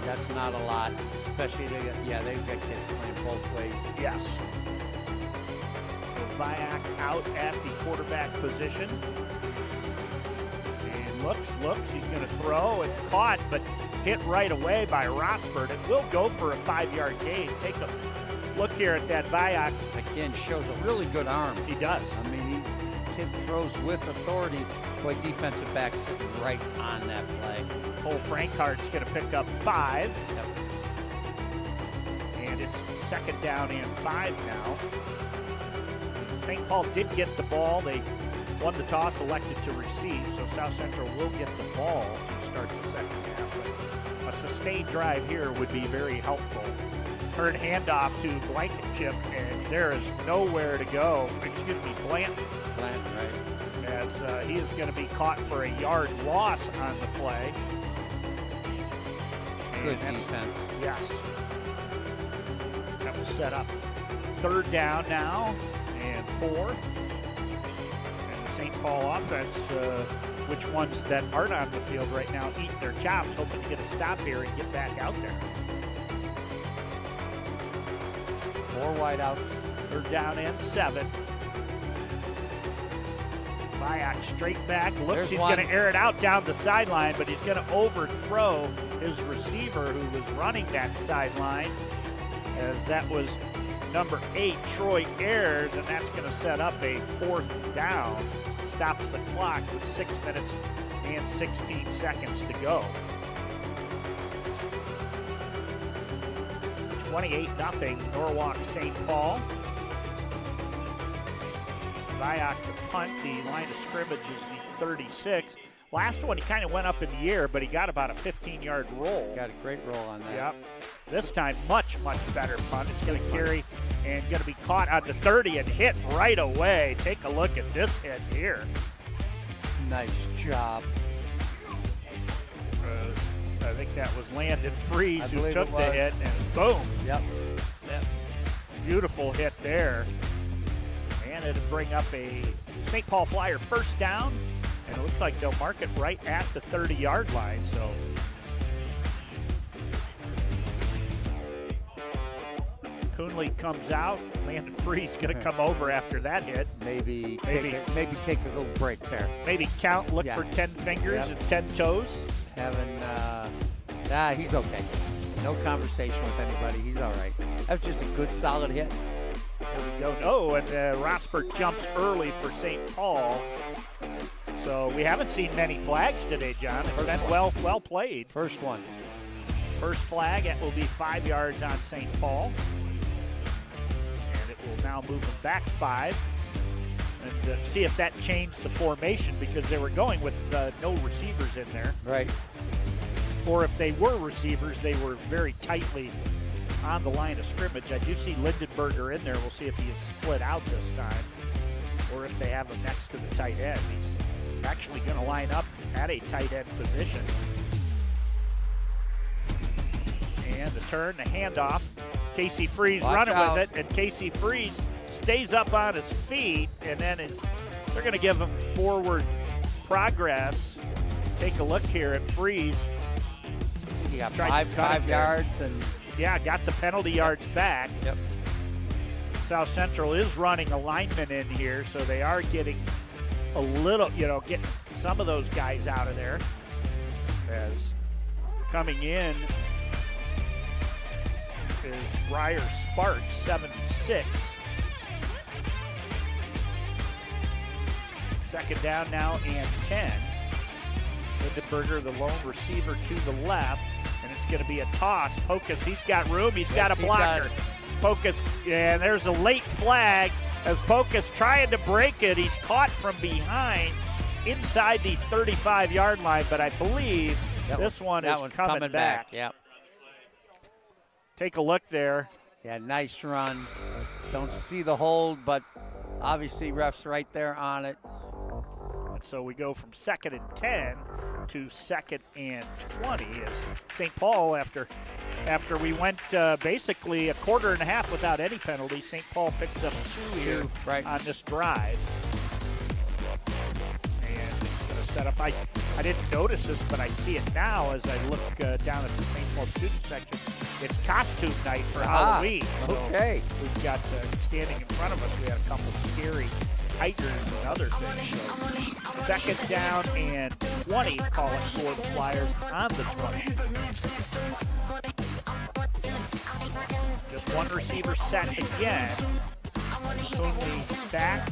That's not a lot, especially they've got kids playing both ways. Yes. So Viak out at the quarterback position. And looks, he's going to throw and caught, but hit right away by Rosberg. It will go for a 5-yard gain. Take a look here at that Viak. Again, shows a really good arm. He does. I mean, kid throws with authority. Boy, defensive back sitting right on that play. Cole Frankhart's going to pick up 5. Yep. And it's 2nd down and 5 now. St. Paul did get the ball. They won the toss, elected to receive, so South Central will get the ball to start the second half. But a sustained drive here would be very helpful. Heard handoff to Blankenship, and there is nowhere to go. Blanton, right. As he is going to be caught for a yard loss on the play. Good defense. Yes. That will set up 3rd down now and 4. St. Paul offense, which ones that aren't on the field right now, eat their chops, hoping to get a stop here and get back out there. 4 wideouts. 3rd down and 7. Viak straight back. Looks, he's going to air it out down the sideline, but he's going to overthrow his receiver who was running that sideline, as that was number 8, Troy Ayers, and that's going to set up a 4th down. Stops the clock with 6 minutes and 16 seconds to go. 28-0 Norwalk St. Paul. Viak to punt. The line of scrimmage is the 36. Last one, he kind of went up in the air, but he got about a 15-yard roll. Got a great roll on that. Yep. This time, much better punt. It's going to carry and going to be caught on the 30 and hit right away. Take a look at this hit here. Nice job. I think that was Landon Freeze who took the hit, and boom. Yep. Beautiful hit there. And it'll bring up a St. Paul Flyer 1st down. And it looks like they'll mark it right at the 30-yard line. So Coonley comes out. Landon Free's going to come over after that hit. Maybe take a little break there. Maybe look for 10 fingers and 10 toes. He's okay. No conversation with anybody. He's all right. That was just a good, solid hit. There we go. Oh, and Rosberg jumps early for St. Paul. So we haven't seen many flags today, John. It's been well played. First one. First flag, it will be 5 yards on St. Paul. And it will now move them back 5. And see if that changed the formation, because they were going with no receivers in there. Right. Or if they were receivers, they were very tightly on the line of scrimmage. I do see Lindenberger in there. We'll see if he is split out this time, or if they have him next to the tight end. He's actually going to line up at a tight end position. And the turn, the handoff. Casey Freeze running with it, and Casey Freeze stays up on his feet, and then they're going to give him forward progress. Take a look here at Freeze. He got five yards and got the penalty yards back. Yep. South Central is running a lineman in here, so they are getting a little, getting some of those guys out of there. As coming in is Briar Sparks, 7'6". Second down now and 10. Lindenberger, the lone receiver to the left, and it's going to be a toss. Pocus, he's got room. He's got a blocker. Pocus, and there's a late flag as Pocus trying to break it. He's caught from behind inside the 35-yard line, but I believe this one is coming back. Yep. Take a look there. Yeah, nice run. Don't see the hold, but obviously ref's right there on it. And so we go from 2nd and 10 to 2nd and 20 as St. Paul, after we went basically a quarter and a half without any penalty, St. Paul picks up 2 here on this drive. And it's going to set up. I didn't notice this, but I see it now as I look down at the St. Paul student section. It's costume night for Halloween. So we've got standing in front of us, we had a couple of scary tigers and other things. So 2nd down and 20, call it for the Flyers on the 20. Just one receiver set again. Coonley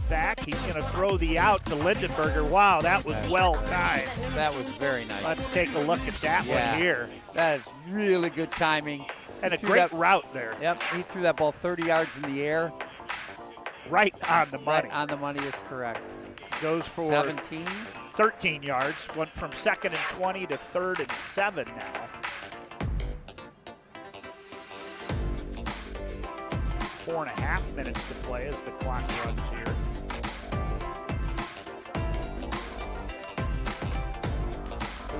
back. He's going to throw the out to Lindenberger. Wow, that was well timed. That was very nice. Let's take a look at that one here. That is really good timing. And a great route there. Yep, he threw that ball 30 yards in the air. Right on the money. Right on the money is correct. Goes for 13 yards. Went from 2nd and 20 to 3rd and 7 now. 4.5 minutes to play as the clock runs here.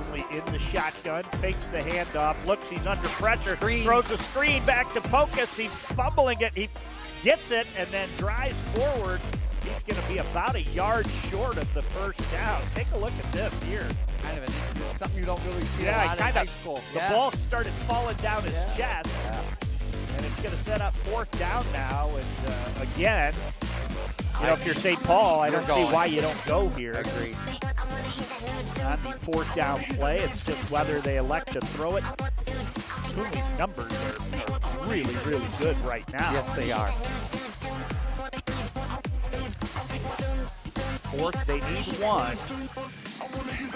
Only in the shotgun, fakes the handoff, looks, he's under pressure, throws a screen back to Pocus, he's fumbling it, he gets it, and then drives forward. He's going to be about a yard short of the first down. Take a look at this here. Kind of something you don't really see a lot in high school. The ball started falling down his chest. Yeah. And it's going to set up 4th down now. And again, if you're St. Paul, I don't see why you don't go here. Agreed. On the 4th down play, it's just whether they elect to throw it. Coonley's numbers are really, really good right now. Yes, they are. 4th, they need 1.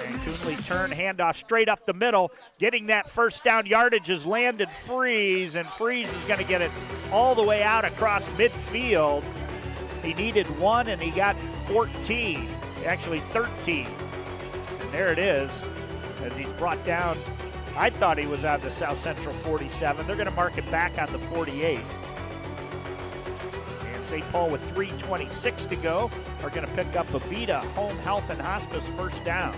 And Coonley turn, handoff straight up the middle. Getting that first down yardage is Landon Freeze, and Freeze is going to get it all the way out across midfield. He needed 1, and he got 14, actually 13. And there it is, as he's brought down. I thought he was on the South Central 47. They're going to mark it back on the 48. And St. Paul with 3:26 to go are going to pick up Avita, Home Health and Hospice, first down.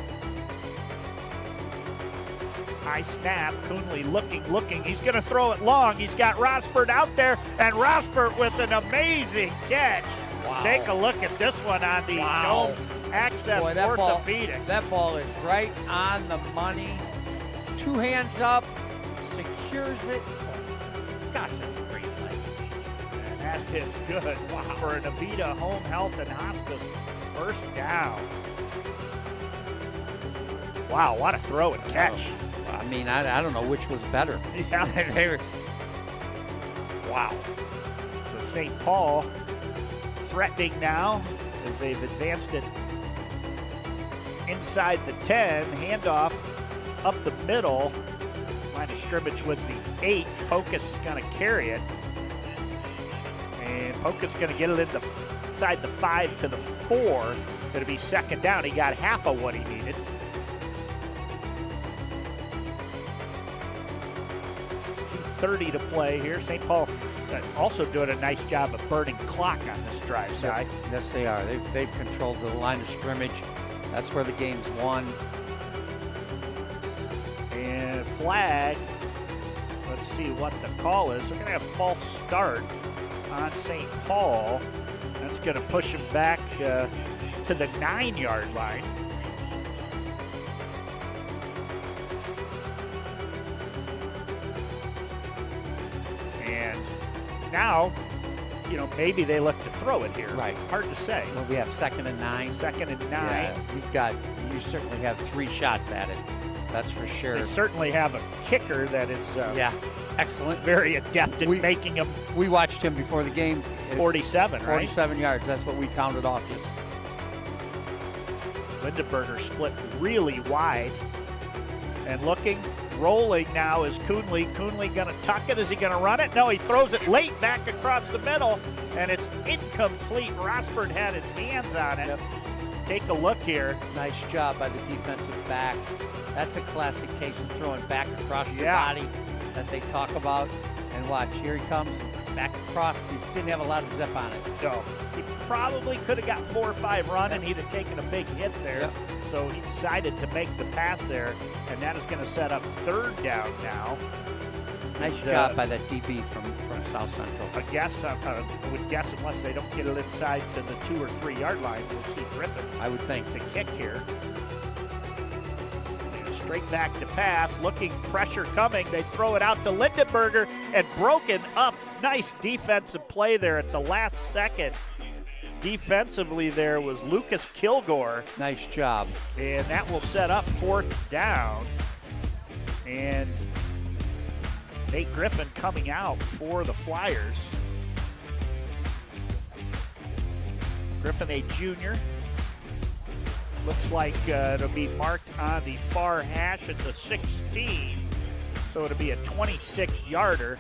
High snap, Coonley looking. He's going to throw it long. He's got Rosberg out there, and Rosberg with an amazing catch. Wow. Take a look at this one on the NOMS Access Orthopaedics. That ball is right on the money. 2 hands up, secures it. Gosh, that's a great play. That is good. Wow. For an Avita Home Health and Hospice first down. Wow, what a throw and catch. I mean, I don't know which was better. Yeah. Wow. So St. Paul threatening now as they've advanced it inside the 10. Handoff up the middle. Line of scrimmage was the 8. Pocus is going to carry it. And Pocus is going to get it inside the 5 to the 4. It'll be second down. He got half of what he needed. .2:30 to play here. St. Paul also doing a nice job of burning clock on this drive side. Yes, they are. They've controlled the line of scrimmage. That's where the game's won. And flag. Let's see what the call is. They're going to have false start on St. Paul. That's going to push him back to the 9-yard line. And now, you know, maybe they look to throw it here. Right. Hard to say. Well, we have 2nd and 9. 2nd and 9. Yeah, you certainly have 3 shots at it. That's for sure. They certainly have a kicker that is excellent. Very adept at making them. We watched him before the game. 47, right? 47 yards. That's what we counted off. Yes. Lindenberger split really wide. And rolling now is Coonley. Coonley going to tuck it. Is he going to run it? No, he throws it late back across the middle, and it's incomplete. Rosberg had his hands on it. Yep. Take a look here. Nice job by the defensive back. That's a classic case of throwing back across your body that they talk about. And watch, here he comes, back across. He didn't have a lot of zip on it. No, he probably could have got 4 or 5 running. He'd have taken a big hit there. Yep. So he decided to make the pass there, and that is going to set up 3rd down now. Nice job by that DB from South Central. I would guess unless they don't get it inside to the 2 or 3 yard line, we'll see Griffin. I would think to kick here. Straight back to pass, looking pressure coming. They throw it out to Lindenberger and broken up. Nice defensive play there at the last second. Defensively there was Lucas Kilgore. Nice job. And that will set up 4th down. And Nate Griffin coming out for the Flyers. Griffin, a junior. Looks like it'll be marked on the far hash at the 16. So it'll be a 26-yarder.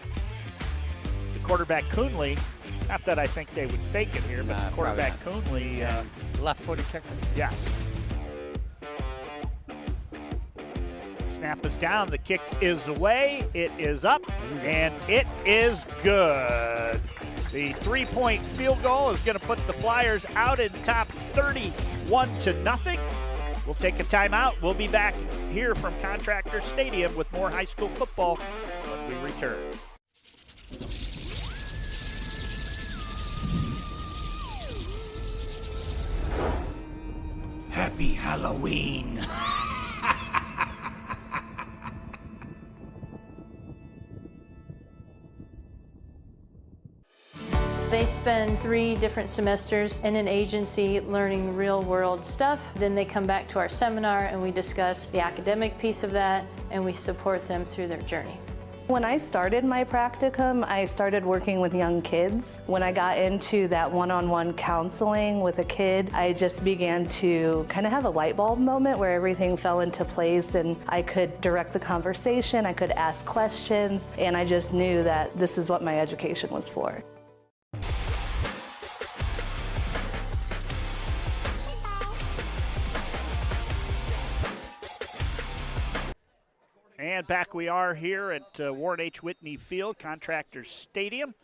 The quarterback, Coonley, not that I think they would fake it here, but the quarterback, Coonley. Left-footed kicker. Yes. Snap is down. The kick is away. It is up, and it is good. The 3-point field goal is going to put the Flyers out in top 31-0. We'll take a timeout. We'll be back here from Contractors Stadium with more high school football when we return. Happy Halloween. They spend 3 different semesters in an agency learning real-world stuff. Then they come back to our seminar and we discuss the academic piece of that, and we support them through their journey. When I started my practicum, I started working with young kids. When I got into that one-on-one counseling with a kid, I just began to kind of have a light bulb moment where everything fell into place and I could direct the conversation, I could ask questions, and I just knew that this is what my education was for. And back we are here at Warren H. Whitney Field, Contractors Stadium,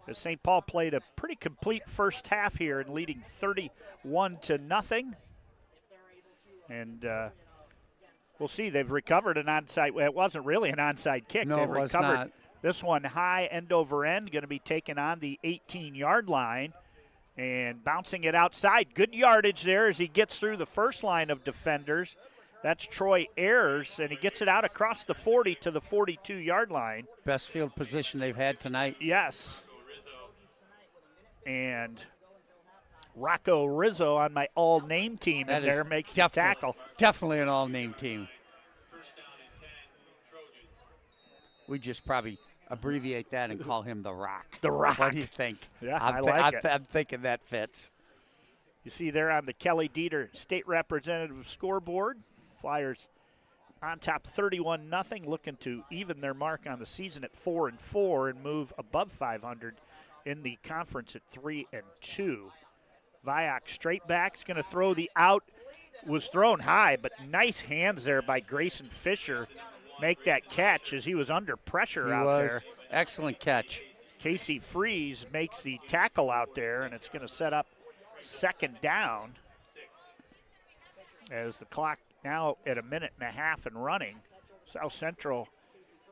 as St. Paul played a pretty complete first half here and leading 31-0. And we'll see, they've recovered an onside. Well, it wasn't really an onside kick. No, they've it was recovered not. This one high, end over end, going to be taken on the 18-yard line and bouncing it outside. Good yardage there as he gets through the first line of defenders. That's Troy Ayers, and he gets it out across the 40 to the 42-yard line. Best field position they've had tonight. Yes. And Rocco Rizzo on my all-name team in there makes the tackle. Definitely an all-name team. We just probably abbreviate that and call him The Rock. The Rock. What do you think? Yeah, I like it. I'm thinking that fits. You see there on the Kellie Deeter State Representative scoreboard, Flyers on top 31-0, looking to even their mark on the season at 4-4 and move above 500 in the conference at 3-2. Viak straight back's going to throw the out. Was thrown high, but nice hands there by Grayson Fisher. Make that catch as he was under pressure out there. Excellent catch. Casey Freeze makes the tackle out there, and it's going to set up second down as the clock now at 1.5 minutes and running. South Central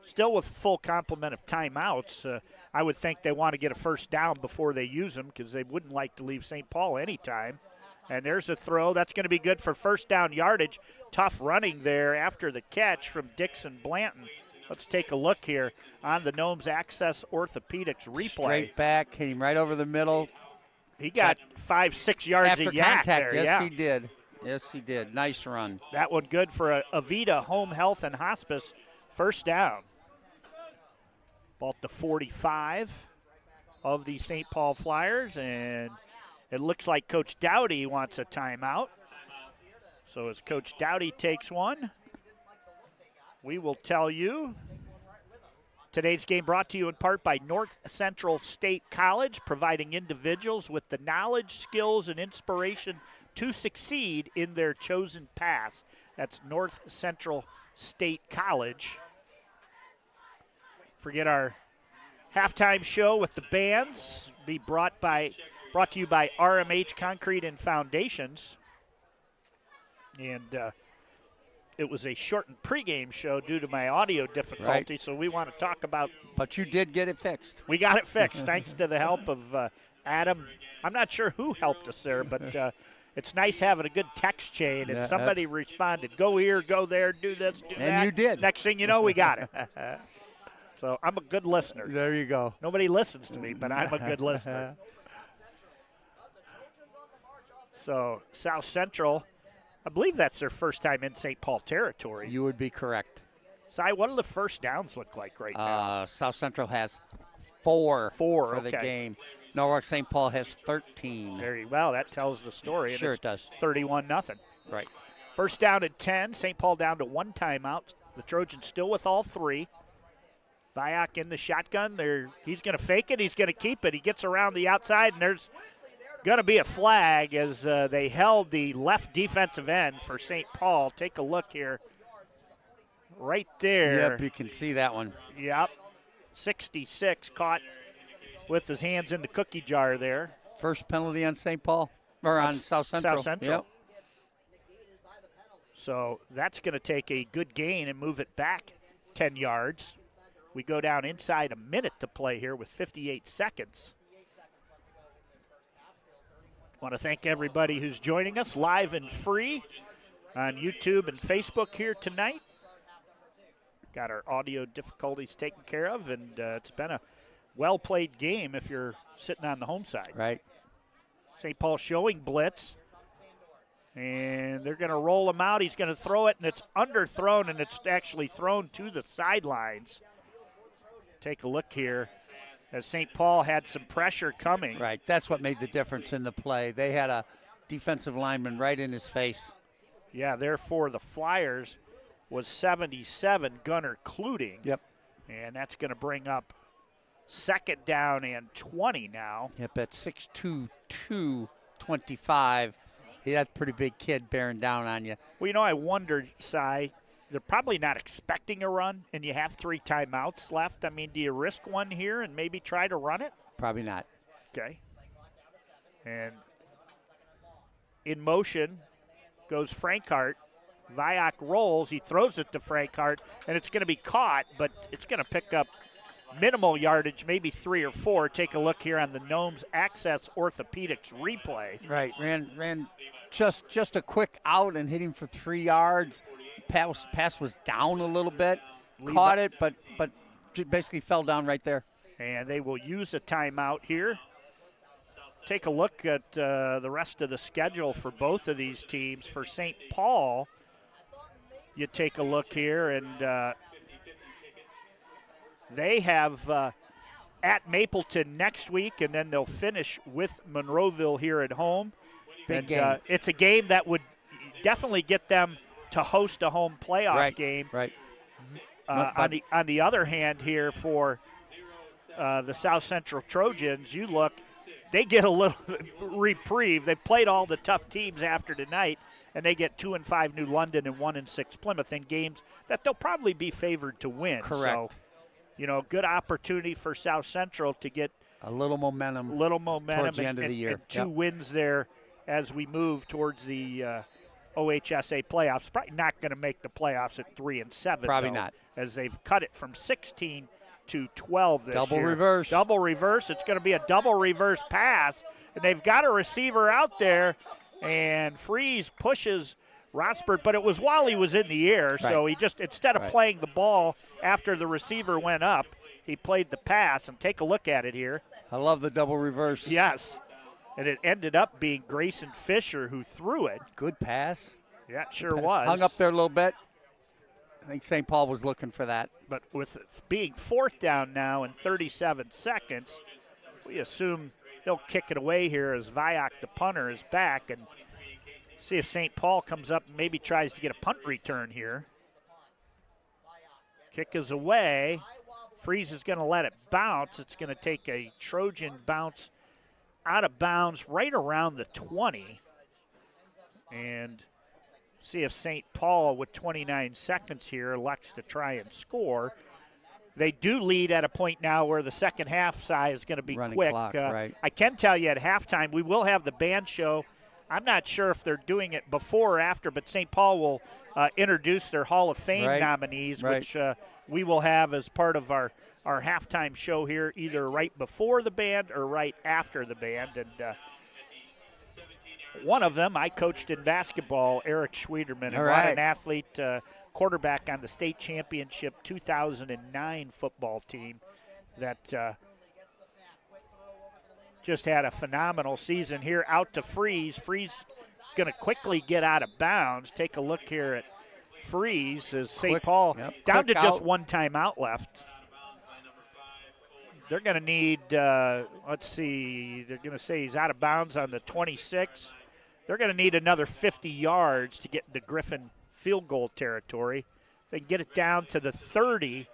still with full complement of timeouts. I would think they want to get a first down before they use them because they wouldn't like to leave St. Paul anytime. And there's a throw. That's going to be good for first down yardage. Tough running there after the catch from Dixon Blanton. Let's take a look here on the NOMS Access Orthopaedics replay. Straight back, hit him right over the middle. He got 5-6 yards after a yak contact. there. Yes, he did. Yes, he did. Nice run. That one good for a Avita Home Health and Hospice first down. Ball to 45 of the St. Paul Flyers, and it looks like Coach Dowdy wants a timeout. So as Coach Dowdy takes one, we will tell you. Today's game brought to you in part by North Central State College, providing individuals with the knowledge, skills, and inspiration to succeed in their chosen path. That's North Central State College. Forget our halftime show with the bands. Be brought to you by RMH Concrete and Foundations. And it was a shortened pregame show due to my audio difficulty, so we want to talk about. But you did get it fixed. We got it fixed thanks to the help of Adam. I'm not sure who helped us there, but it's nice having a good text chain, and somebody responded, go here, go there, do this, do that. And you did. Next thing you know, we got it. So I'm a good listener. There you go. Nobody listens to me, but I'm a good listener. So South Central, I believe that's their first time in St. Paul territory. You would be correct. Si, what do the first downs look like right now? South Central has four for okay. the game. Norwalk St. Paul has 13. Well, that tells the story. Sure it does. 31-0. Right. First down at 10. St. Paul down to one timeout. The Trojans still with all three. Viak in the shotgun. He's going to fake it. He's going to keep it. He gets around the outside, and there's going to be a flag as they held the left defensive end for St. Paul. Take a look here. Right there. Yep, you can see that one. Yep. 66 caught with his hands in the cookie jar there. First penalty on St. Paul, or on South Central. South Central. Yep. So that's going to take a good gain and move it back 10 yards. We go down inside a minute to play here with 58 seconds. Want to thank everybody who's joining us live and free on YouTube and Facebook here tonight. Got our audio difficulties taken care of, and it's been a well-played game if you're sitting on the home side. Right. St. Paul showing blitz, and they're going to roll him out. He's going to throw it, and it's underthrown, and it's actually thrown to the sidelines. Take a look here as St. Paul had some pressure coming. Right. That's what made the difference in the play. They had a defensive lineman right in his face. Yeah, therefore the Flyers was 77, Gunnar Cluting. Yep. And that's going to bring up second down and 20 now. Yep, at 6'2", 225. He had a pretty big kid bearing down on you. Well, you know, I wondered, Si, they're probably not expecting a run, and you have 3 timeouts left. I mean, do you risk one here and maybe try to run it? Probably not. Okay. And in motion goes Frankhart. Viak rolls. He throws it to Frankhart, and it's going to be caught, but it's going to pick up minimal yardage, maybe 3 or 4. Take a look here on the NOMS Access Orthopaedics replay. Right. Ran just a quick out and hit him for 3 yards. Pass was down a little bit. Caught it, but basically fell down right there. And they will use a timeout here. take a look at the rest of the schedule for both of these teams. For St. Paul, you take a look here, and they have at Mapleton next week, and then they'll finish with Monroeville here at home. Big game. It's a game that would definitely get them to host a home playoff game. Right. On the other hand here for the South Central Trojans, you look, they get a little reprieve. They've played all the tough teams after tonight, and they get 2-5 New London and 1-6 Plymouth in games that they'll probably be favored to win. Correct. So, good opportunity for South Central to get a little momentum towards the end of the year. And two wins there as we move towards the OHSA playoffs. Probably not going to make the playoffs at 3-7. Probably not, as they've cut it from 16 to 12 this double year. Reverse. Double reverse. It's going to be a double reverse pass, and they've got a receiver out there, and Freeze pushes Rossberg, but it was while he was in the air, so he just, instead of playing the ball after the receiver went up, he played the pass. And take a look at it here. I love the double reverse. Yes. And it ended up being Grayson Fisher who threw it. Good pass. Yeah, it sure was. Hung up there a little bit. I think St. Paul was looking for that. But with being fourth down now in 37 seconds, we assume they'll kick it away here as Vyak, the punter, is back, and see if St. Paul comes up and maybe tries to get a punt return here. Kick is away. Freeze is going to let it bounce. It's going to take a Trojan bounce out of bounds right around the 20. And see if St. Paul, with 29 seconds here, elects to try and score. They do lead at a point now where the second half side is going to be running quick. Clock, right. I can tell you at halftime we will have the band show. I'm not sure if they're doing it before or after, but St. Paul will introduce their Hall of Fame nominees, which we will have as part of our halftime show here, either right before the band or right after the band. And one of them I coached in basketball, Eric Schwederman, and an athlete, quarterback on the state championship 2009 football team that just had a phenomenal season here. Out to Freeze. Freeze going to quickly get out of bounds. Take a look here at Freeze as St. Paul down to just one timeout left. They're going to need, let's see, they're going to say he's out of bounds on the 26. They're going to need another 50 yards to get into Griffin field goal territory. They can get it down to the 30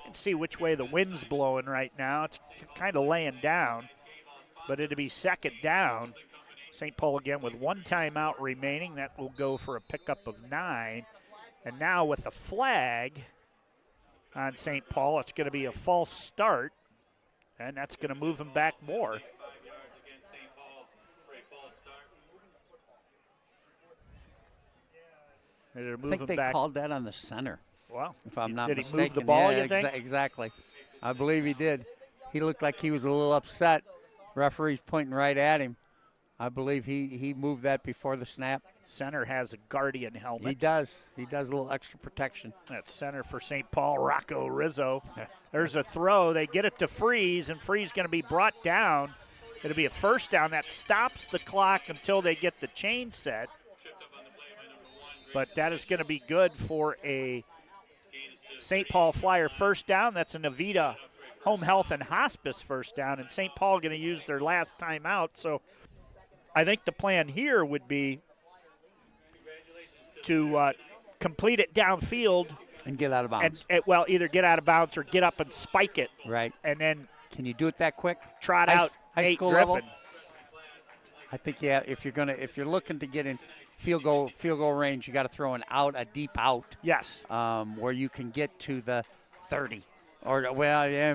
and see which way the wind's blowing right now. It's kind of laying down, but it'll be second down. St. Paul again with one timeout remaining. That will go for a pickup of 9. And now with a flag on St. Paul, it's going to be a false start, and that's going to move him back more. I think they called that on the center. Well, if I'm not mistaken. Did he move the ball, you think? Exactly. I believe he did. He looked like he was a little upset. Referee's pointing right at him. I believe he moved that before the snap. Center has a Guardian helmet. He does. He does a little extra protection. That's center for St. Paul, Rocco Rizzo. There's a throw. They get it to Freeze, and Freeze going to be brought down. It'll be a first down. That stops the clock until they get the chain set. But that is going to be good for a St. Paul Flyer first down. That's an Avita Home Health and Hospice first down, and St. Paul going to use their last timeout. So I think the plan here would be to complete it downfield and get out of bounds. And well, either get out of bounds or get up and spike it. Right. And then can you do it that quick? Trot out high school Griffin. level. I think if you're looking to get in field goal range, you got to throw a deep out. Yes. Where you can get to the 30 or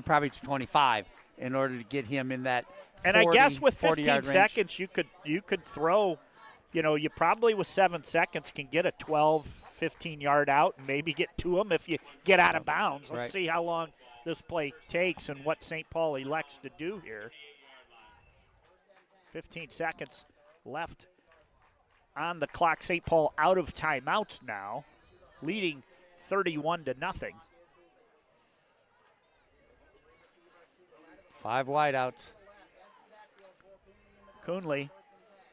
probably to 25 in order to get him in that 40, and I guess with 15 seconds you could throw, you probably with 7 seconds can get a 12, 15-yard out and maybe get to them if you get out of bounds. Let's see how long this play takes and what St. Paul elects to do here. 15 seconds left on the clock. St. Paul out of timeouts now, leading 31-0. 5 wideouts. Coonley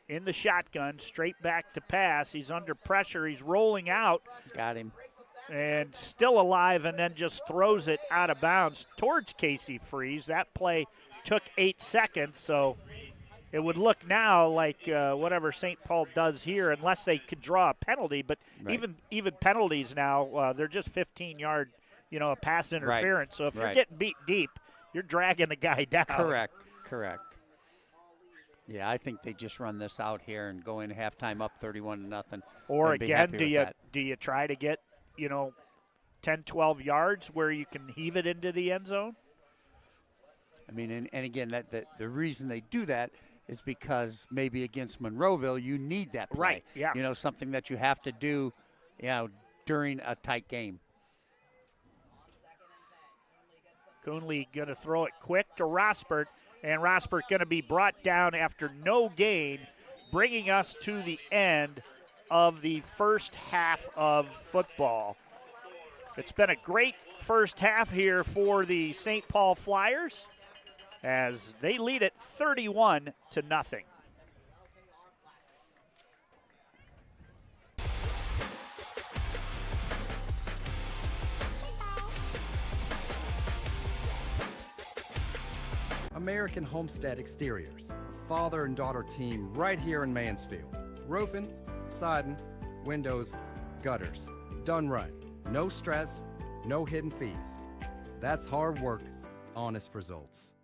in the shotgun, straight back to pass. He's under pressure. He's rolling out. Got him. And still alive, and then just throws it out of bounds towards Casey Freeze. That play took 8 seconds, so it would look now like whatever St. Paul does here, unless they could draw a penalty. But Right. even penalties now, they're just 15-yard, a pass interference. So if you're getting beat deep, you're dragging the guy down. Correct. Yeah, I think they just run this out here and go in halftime up 31-0. Or and be again, happy do you try to get 10, 12 yards where you can heave it into the end zone? I mean, and again, that the reason they do that is because maybe against Monroeville you need that play. Right, yeah. Something that you have to do, during a tight game. Coonley going to throw it quick to Rospert, and Rospert going to be brought down after no gain, bringing us to the end of the first half of football. It's been a great first half here for the St. Paul Flyers as they lead it 31-0. American Homestead Exteriors, a father and daughter team right here in Mansfield. Roofing, siding, windows, gutters. Done right. No stress, no hidden fees. That's hard work, honest results.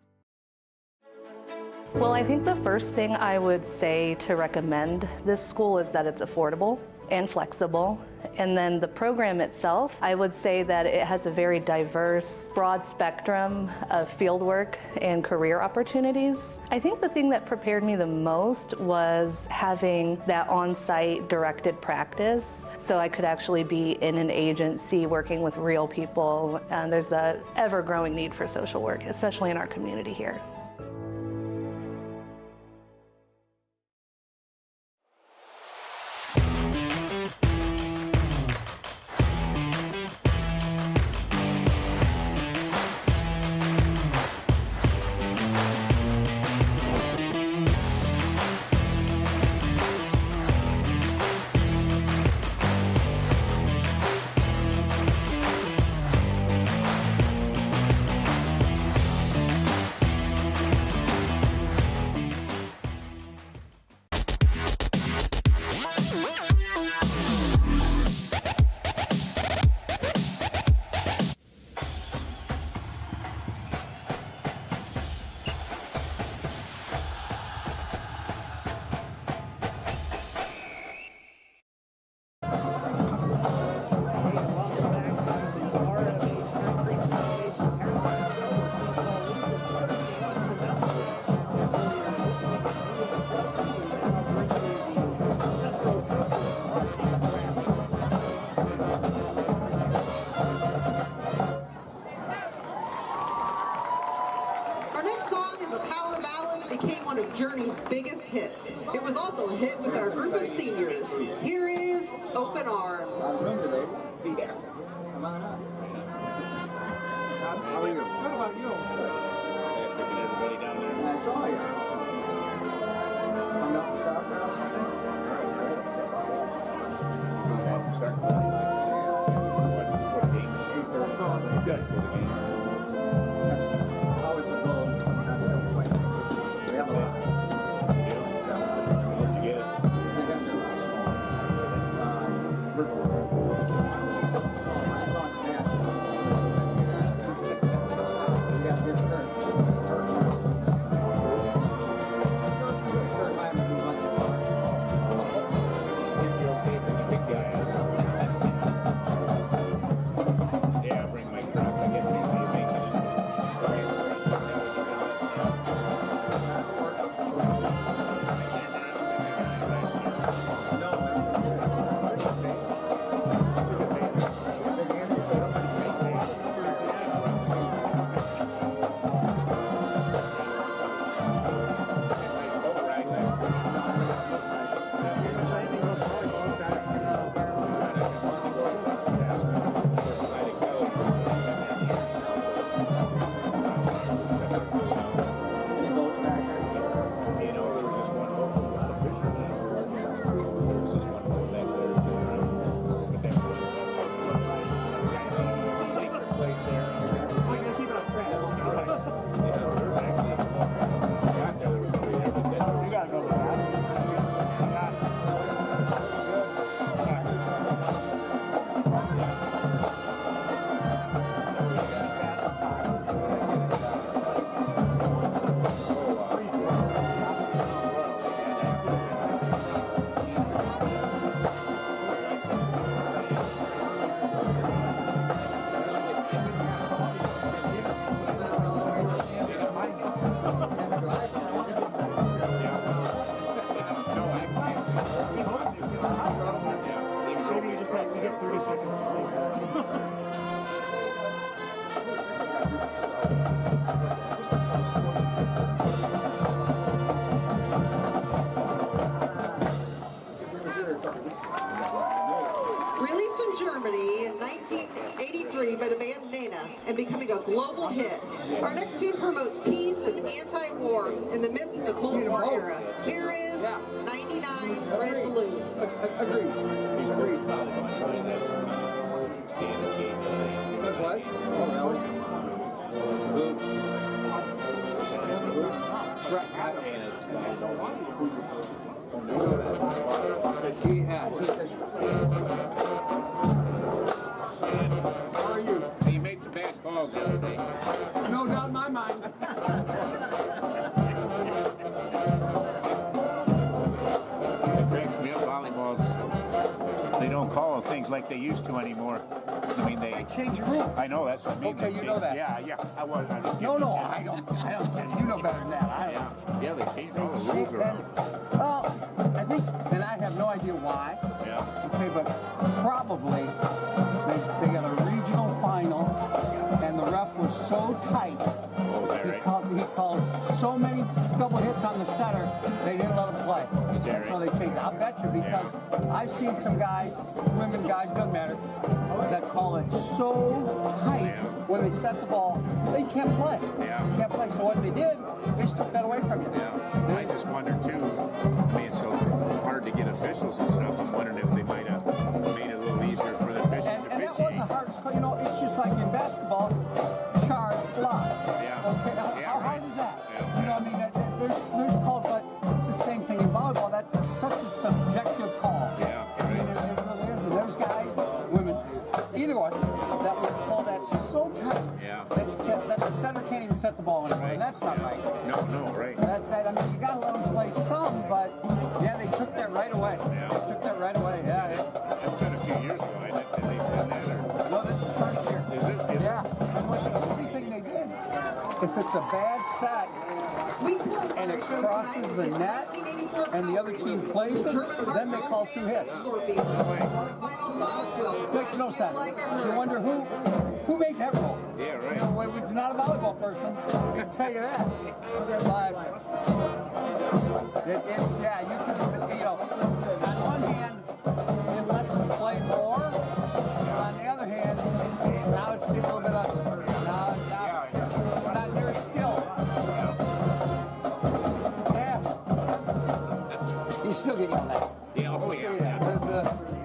Well, I think the first thing I would say to recommend this school is that it's affordable and flexible. And then the program itself, I would say that it has a very diverse, broad spectrum of fieldwork and career opportunities. I think the thing that prepared me the most was having that on-site directed practice, so I could actually be in an agency working with real people. And there's a ever-growing need for social work, especially in our community here. Journey's biggest hits. It was also a hit with our group of seniors. Here is Open Arms. Yeah. Come on up. How are you? What about you? Picking everybody down there. I saw you. Come up and stop or something? Start Good. How is the goal? We have a lot. a global hit. Our next tune promotes peace and anti-war in the midst of the Cold War era. Here is 99 Red Balloons. Agreed. That's what? Oh, really? How are you? He made some bad calls the other day. No doubt in my mind. It cracks me up, volleyballs. They don't call things like they used to anymore. I mean, they Change your rule. I know, that's what I mean. Okay, you know that. Yeah, I was just No, kidding. no, I don't. You know better than that. I don't. Yeah, they changed all the rules around. Well, I think, and I have no idea why. Yeah. Okay, but probably they got a regional final, and the ref was so tight. Oh, is that right? He called so many double hits on the center, they didn't let him play. Is that And so right? they changed it. I'll bet you, because I've seen some guys, women, guys, doesn't matter, that call it so tight when they set the ball, they can't play. Yeah. Can't play. So what they did, they just took that away from you. Yeah. I just wonder too. I mean, it's so hard to get officials and stuff. I'm wondering if they might have made it a little easier for the officials to And that was officiate. the hardest call. You know, it's just like in basketball, charge, block. Yeah. Okay, how hard is that? You know, I mean, there's calls, but it's the same thing in volleyball. That's such a subjective call. Yeah. I mean, it really is. And there's guys, women, either one, that would call that so tight that the center can't even set the ball anymore. And that's not right. No, right. I mean, you got to let them play some, but yeah, they took that right away. Yeah. They took that right away. Yeah. That's been a few years ago. I didn't think they've done that. No, this is first year. Is it? Yeah. And what the only thing they did, if it's a bad set and it crosses the net and the other team plays it, then they call 2 hits. Makes no sense. You wonder who made that rule. Yeah, right. You know, it's not a volleyball person, I can tell you that. But it's, yeah, you can, you know, on one hand, it lets them play more. On the other hand, now it's getting a little bit of, now not near skill. Yeah. You still get yelled at. Yeah, oh yeah.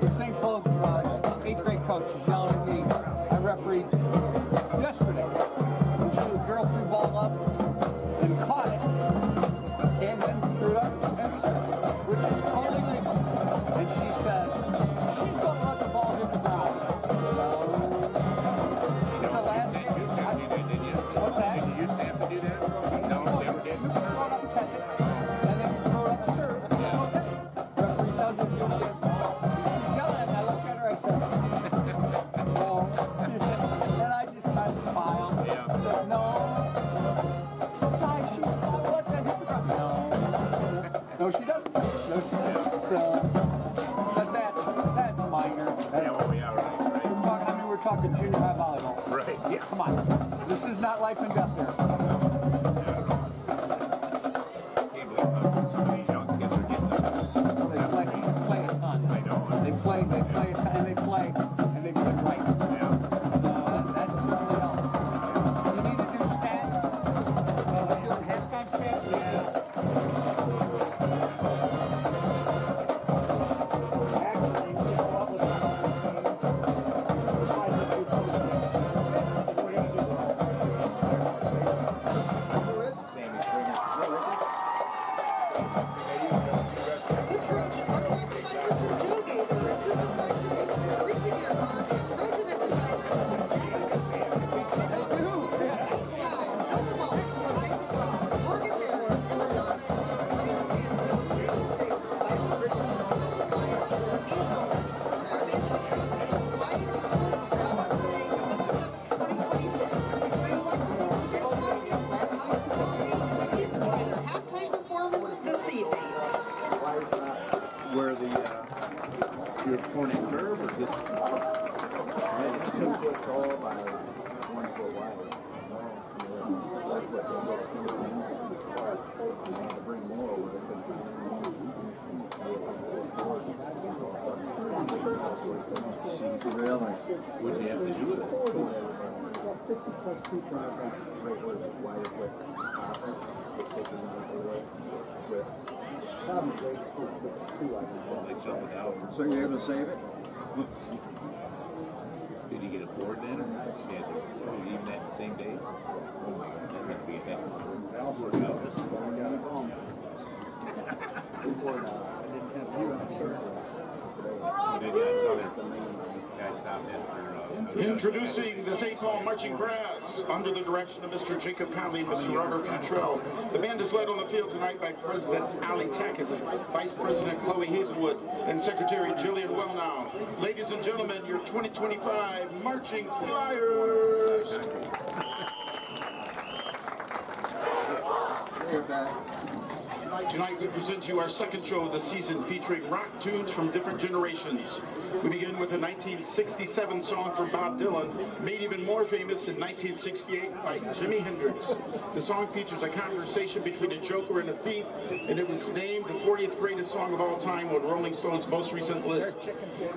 The St. Paul 8th grade coach is yelling at me. I refereed yesterday. And a girl threw the ball up and caught it, and then threw it up and served, which is totally legal. And she says, she's going to let the ball hit the ground. It's the last game. What's that? Did you used to have to do that? No, never did. You can throw it up and catch it, and then you throw it up and serve. Okay. Referee tells you to do it. She's yelling at me. I looked at her, I said, no. And I just kind of smiled. I said, no. Besides, she's got to let that hit the ground. No, she doesn't. No, she doesn't. So, but that's minor. We're talking junior high volleyball. Right, yeah. Come on. This is not life and death here. Play a ton. I know. They play a ton, and they play right. That's something else. You need to do stats. Doing halftime stats. Halftime performance this evening. Where your opponent curve or just What'd you have to do with it? 50-plus people in our back. Right, was wired with copper. They're taking out away with probably grade school books too, I think. They shut it out. So you're able to save it? Did he get a board then? Or he had to leave that same day? Oh my God, that had to be a heck of a work out. I got it home. I didn't have you on shirt. I saw that guy stopped after. Introducing the St. Paul Marching Brass under the direction of Mr. Jacob Conley and Mr. Robert Cantrell. The band is led on the field tonight by President Ali Takis, Vice President Chloe Hazelwood, and Secretary Jillian Wellnow. Ladies and gentlemen, your 2025 Marching Flyers! Tonight we present you our second show of the season featuring rock tunes from different generations. We begin with a 1967 song from Bob Dylan, made even more famous in 1968 by Jimi Hendrix. The song features a conversation between a joker and a thief, and it was named the 40th greatest song of all time on Rolling Stone's most recent list.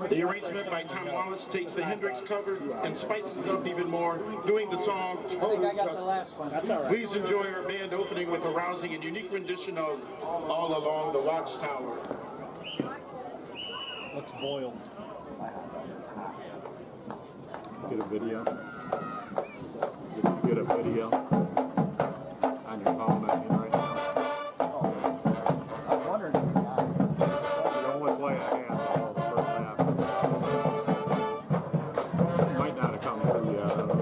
The arrangement by Tom Wallace takes the Hendrix cover and spices it up even more, doing the song Total Justice. Please enjoy our band opening with a rousing and unique rendition of All Along the Watchtower. Looks boiled. Get a video. Get a video on your phone right now. I was wondering if you got it. You only play a hand all the first half. It might not have come through yet. I don't know.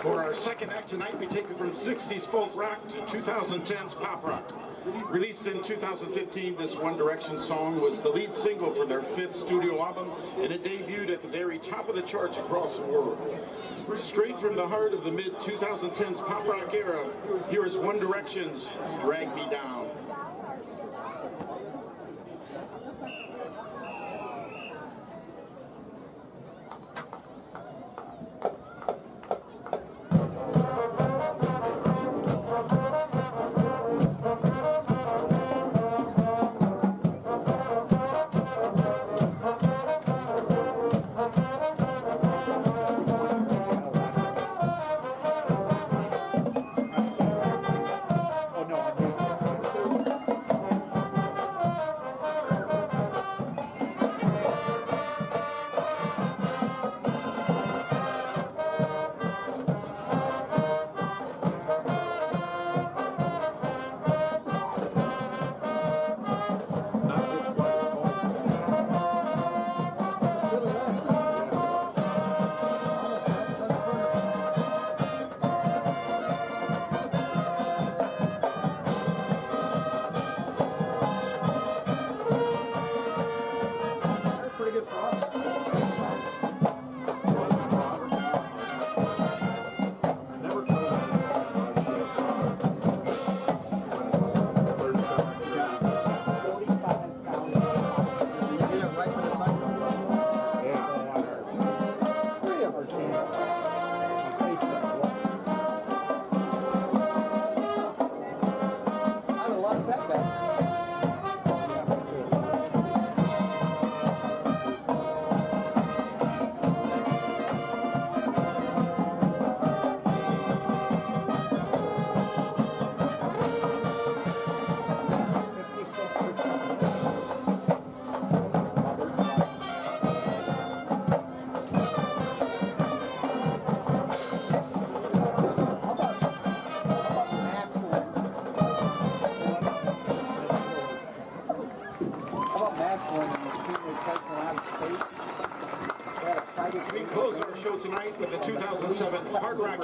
For our second act tonight, we take it from 60s folk rock to 2010s pop rock. Released in 2015, this One Direction song was the lead single for their 5th studio album, and it debuted at the very top of the charts across the world. Straight from the heart of the mid-2010s pop rock era, here is One Direction's Drag Me Down.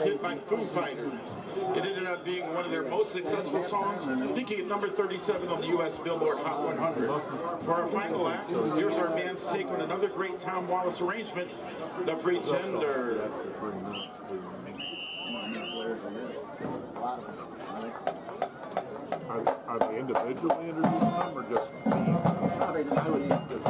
Kid by Foo Fighters. It ended up being one of their most successful songs, peaking at number 37 on the U.S. Billboard Hot 100. For our final act, here's our band's take on another great Tom Wallace arrangement, The Pretender. Are they individually introducing them or just team? I would think just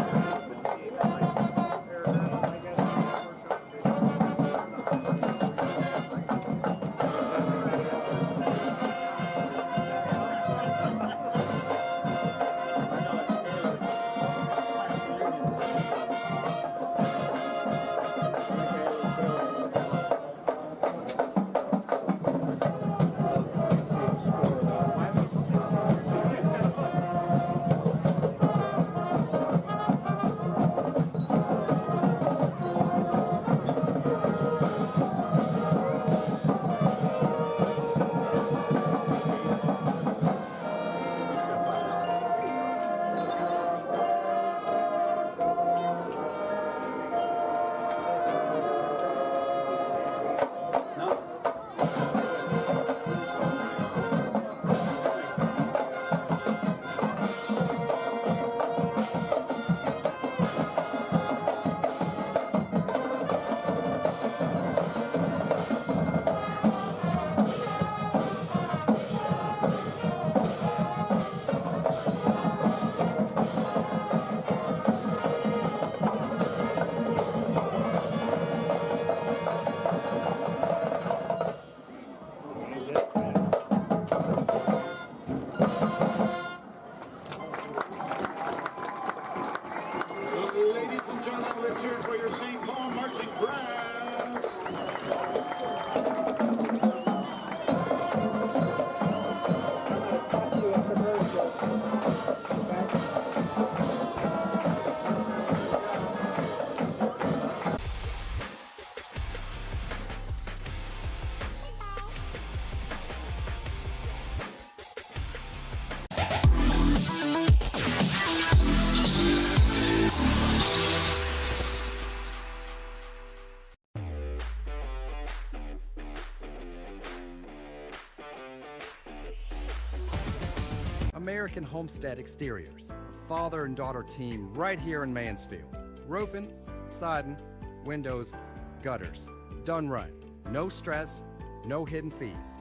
American Homestead Exteriors, a father and daughter team right here in Mansfield. Roofing, siding, windows, gutters. Done right. No stress, no hidden fees.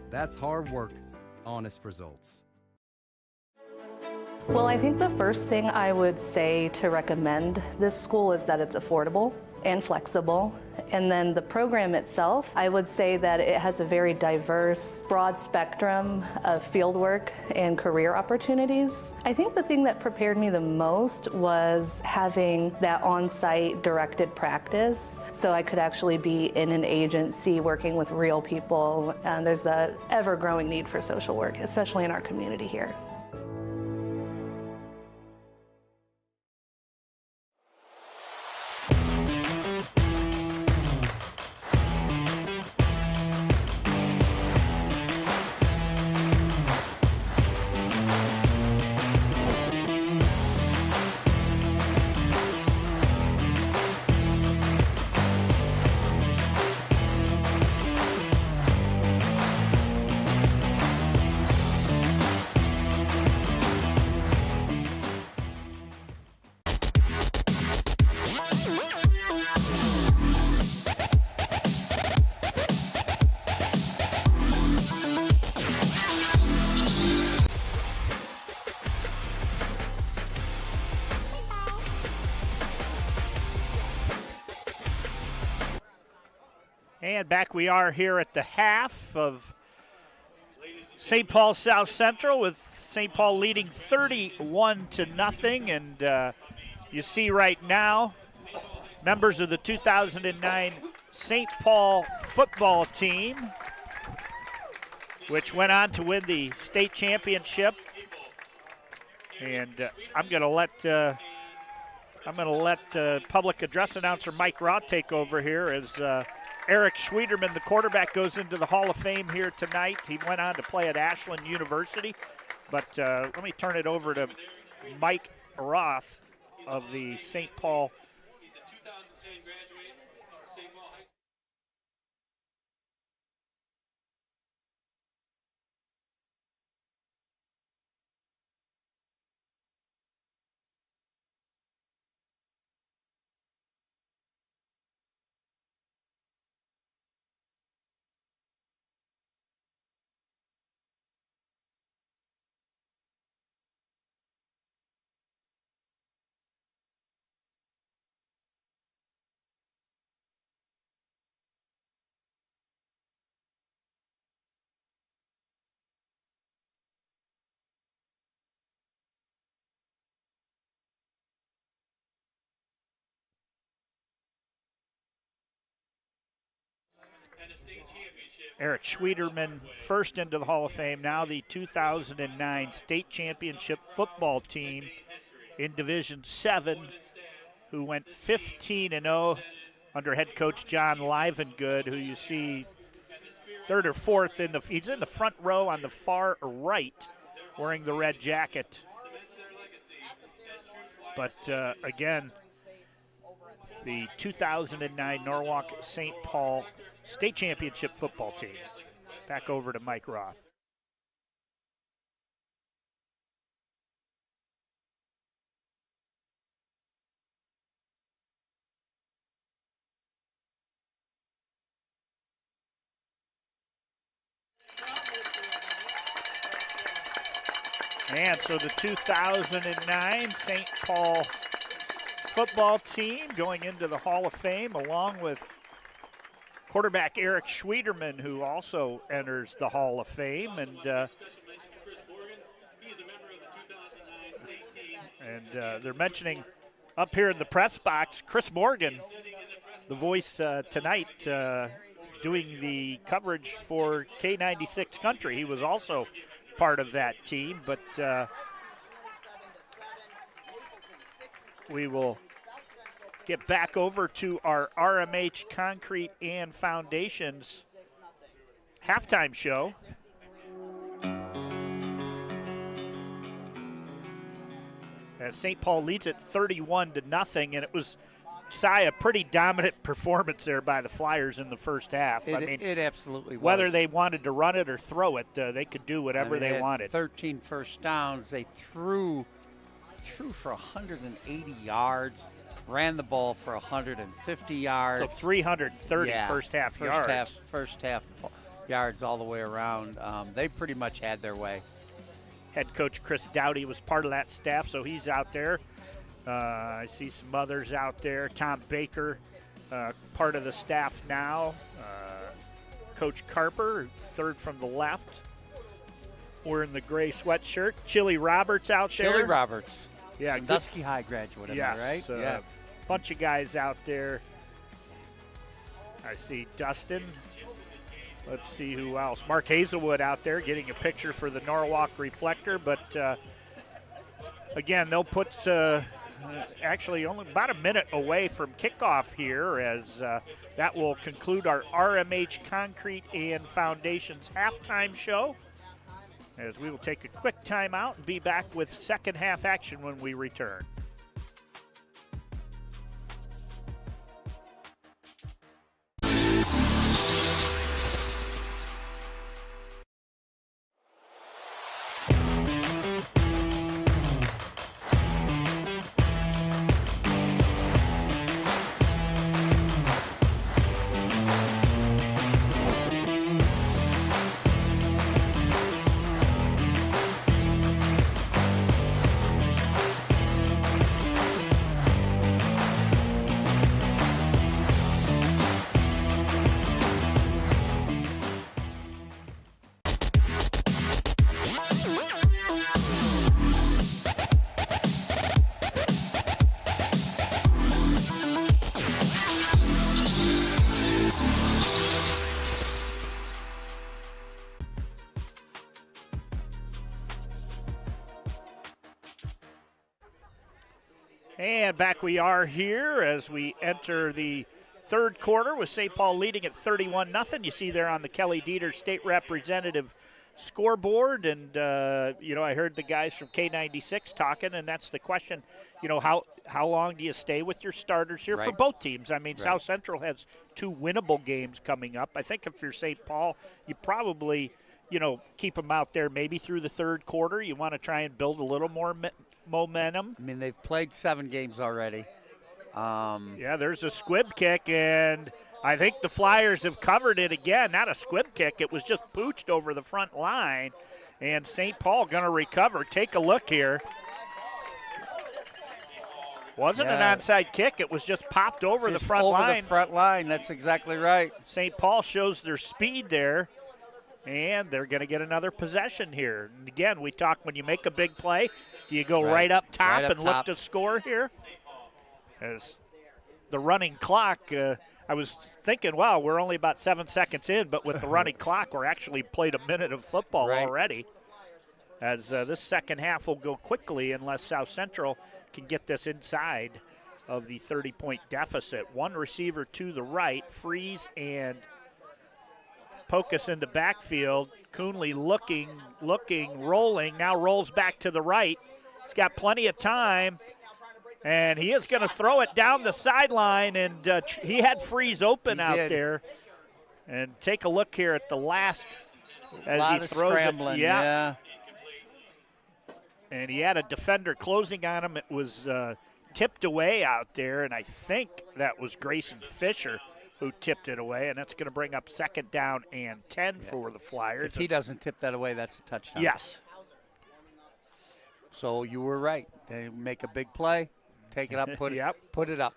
That's hard work, honest results. Well, I think the first thing I would say to recommend this school is that it's affordable and flexible. And then the program itself, I would say that it has a very diverse, broad spectrum of fieldwork and career opportunities. I think the thing that prepared me the most was having that on-site directed practice, so I could actually be in an agency working with real people. And there's a ever-growing need for social work, especially in our community here. And back we are here at the half of St. Paul South Central, with St. Paul leading 31-0. And you see right now, members of the 2009 St. Paul football team, which went on to win the state championship. And I'm going to let public address announcer Mike Roth take over here as Eric Schwederman, the quarterback, goes into the Hall of Fame here tonight. He went on to play at Ashland University. But let me turn it over to Mike Roth of the St. Paul Eric Schwederman first into the Hall of Fame, now the 2009 state championship football team in Division 7, who went 15-0 under head coach John Livengood, who you see third or fourth he's in the front row on the far right, wearing the red jacket. But again, the 2009 Norwalk St. Paul state championship football team. Back over to Mike Roth. And so the 2009 St. Paul football team going into the Hall of Fame, along with quarterback Eric Schwederman, who also enters the Hall of Fame. And they're mentioning up here in the press box, Chris Morgan, the voice tonight, doing the coverage for K96 Country. He was also part of that team, but we will get back over to our RMH Concrete and Foundations halftime show. As St. Paul leads it 31-0, and it was a pretty dominant performance there by the Flyers in the first half. It absolutely was. Whether they wanted to run it or throw it, they could do whatever they wanted. 13 first downs. They threw for 180 yards, ran the ball for 150 yards. So 330 first half yards. First half yards all the way around. They pretty much had their way. Head coach Chris Dowdy was part of that staff, so he's out there. I see some others out there. Tom Baker, part of the staff now. Coach Carper, third from the left, wearing the gray sweatshirt. Chili Roberts out there. Chili Roberts. Yeah, Sandusky High graduate, yes, right? Yeah. Bunch of guys out there. I see Dustin. Let's see who else. Mark Hazelwood out there getting a picture for the Norwalk Reflector. But, again, they'll put actually only about a minute away from kickoff here, as that will conclude our RMH Concrete and Foundations halftime show, as we will take a quick timeout and be back with second half action when we return. And back we are here as we enter the third quarter with St. Paul leading at 31-0. You see there on the Kellie Deeter State Representative scoreboard. And, I heard the guys from K96 talking, and that's the question, how long do you stay with your starters here for both teams? I mean, South Central has 2 winnable games coming up. I think if you're St. Paul, you probably, keep them out there maybe through the third quarter. You want to try and build a little more momentum. I mean, they've played 7 games already. There's a squib kick, and I think the Flyers have covered it again. Not a squib kick. It was just pooched over the front line, and St. Paul going to recover. Take a look here. Wasn't an onside kick. It was just popped over the front line. Over the front line. That's exactly right. St. Paul shows their speed there, and they're going to get another possession here. And again, we talk when you make a big play, do you go right up top and look to score here? As the running clock, I was thinking, wow, we're only about 7 seconds in, but with the running clock, we're actually played a minute of football already. As this second half will go quickly unless South Central can get this inside of the 30-point deficit. One receiver to the right, Freeze and Pocus in the backfield. Coonley looking, rolling, now rolls back to the right. He's got plenty of time, and he is going to throw it down the sideline, and he had Freeze open out there. And take a look here at the last as he throws it. Yeah. And he had a defender closing on him. It was tipped away out there, and I think that was Grayson Fisher who tipped it away, and that's going to bring up 2nd down and 10 for the Flyers. If he doesn't tip that away, that's a touchdown. Yes. So you were right. They make a big play, take it up, put it up.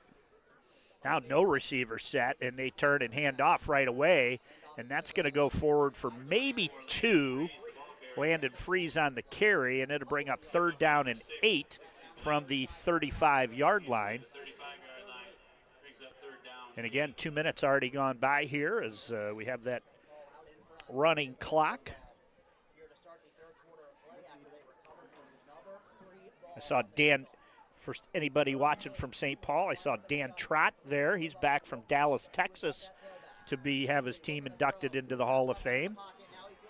Now no receiver set, and they turn and hand off right away, and that's going to go forward for maybe 2. Landon Freeze on the carry, and it'll bring up 3rd down and 8 from the 35-yard line. And again, 2 minutes already gone by here as we have that running clock. I saw Dan, for anybody watching from St. Paul, I saw Dan Trott there. He's back from Dallas, Texas to have his team inducted into the Hall of Fame.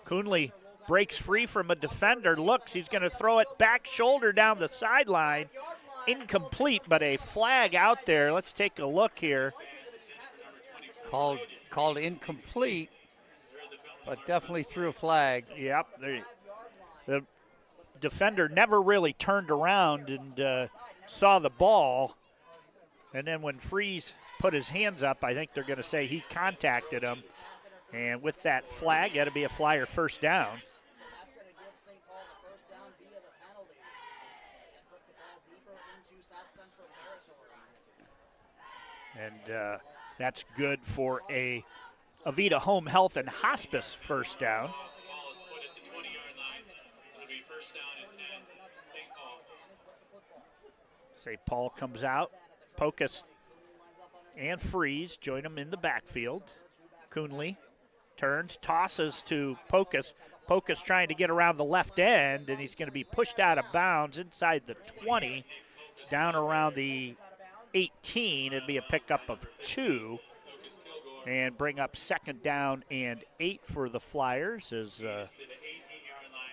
Coonley breaks free from a defender, looks, he's going to throw it back shoulder down the sideline. Incomplete, but a flag out there. Let's take a look here. Called incomplete, but definitely threw a flag. Yep. The defender never really turned around and saw the ball. And then when Freeze put his hands up, I think they're going to say he contacted him. And with that flag, that'll be a Flyer 1st down. And that's good for a Avita Home Health and Hospice 1st down. St. Paul comes out. Pocus and Freeze join him in the backfield. Coonley turns, tosses to Pocus. Pocus trying to get around the left end, and he's going to be pushed out of bounds inside the 20, down around the 18. It'd be a pickup of 2 and bring up 2nd down and 8 for the Flyers as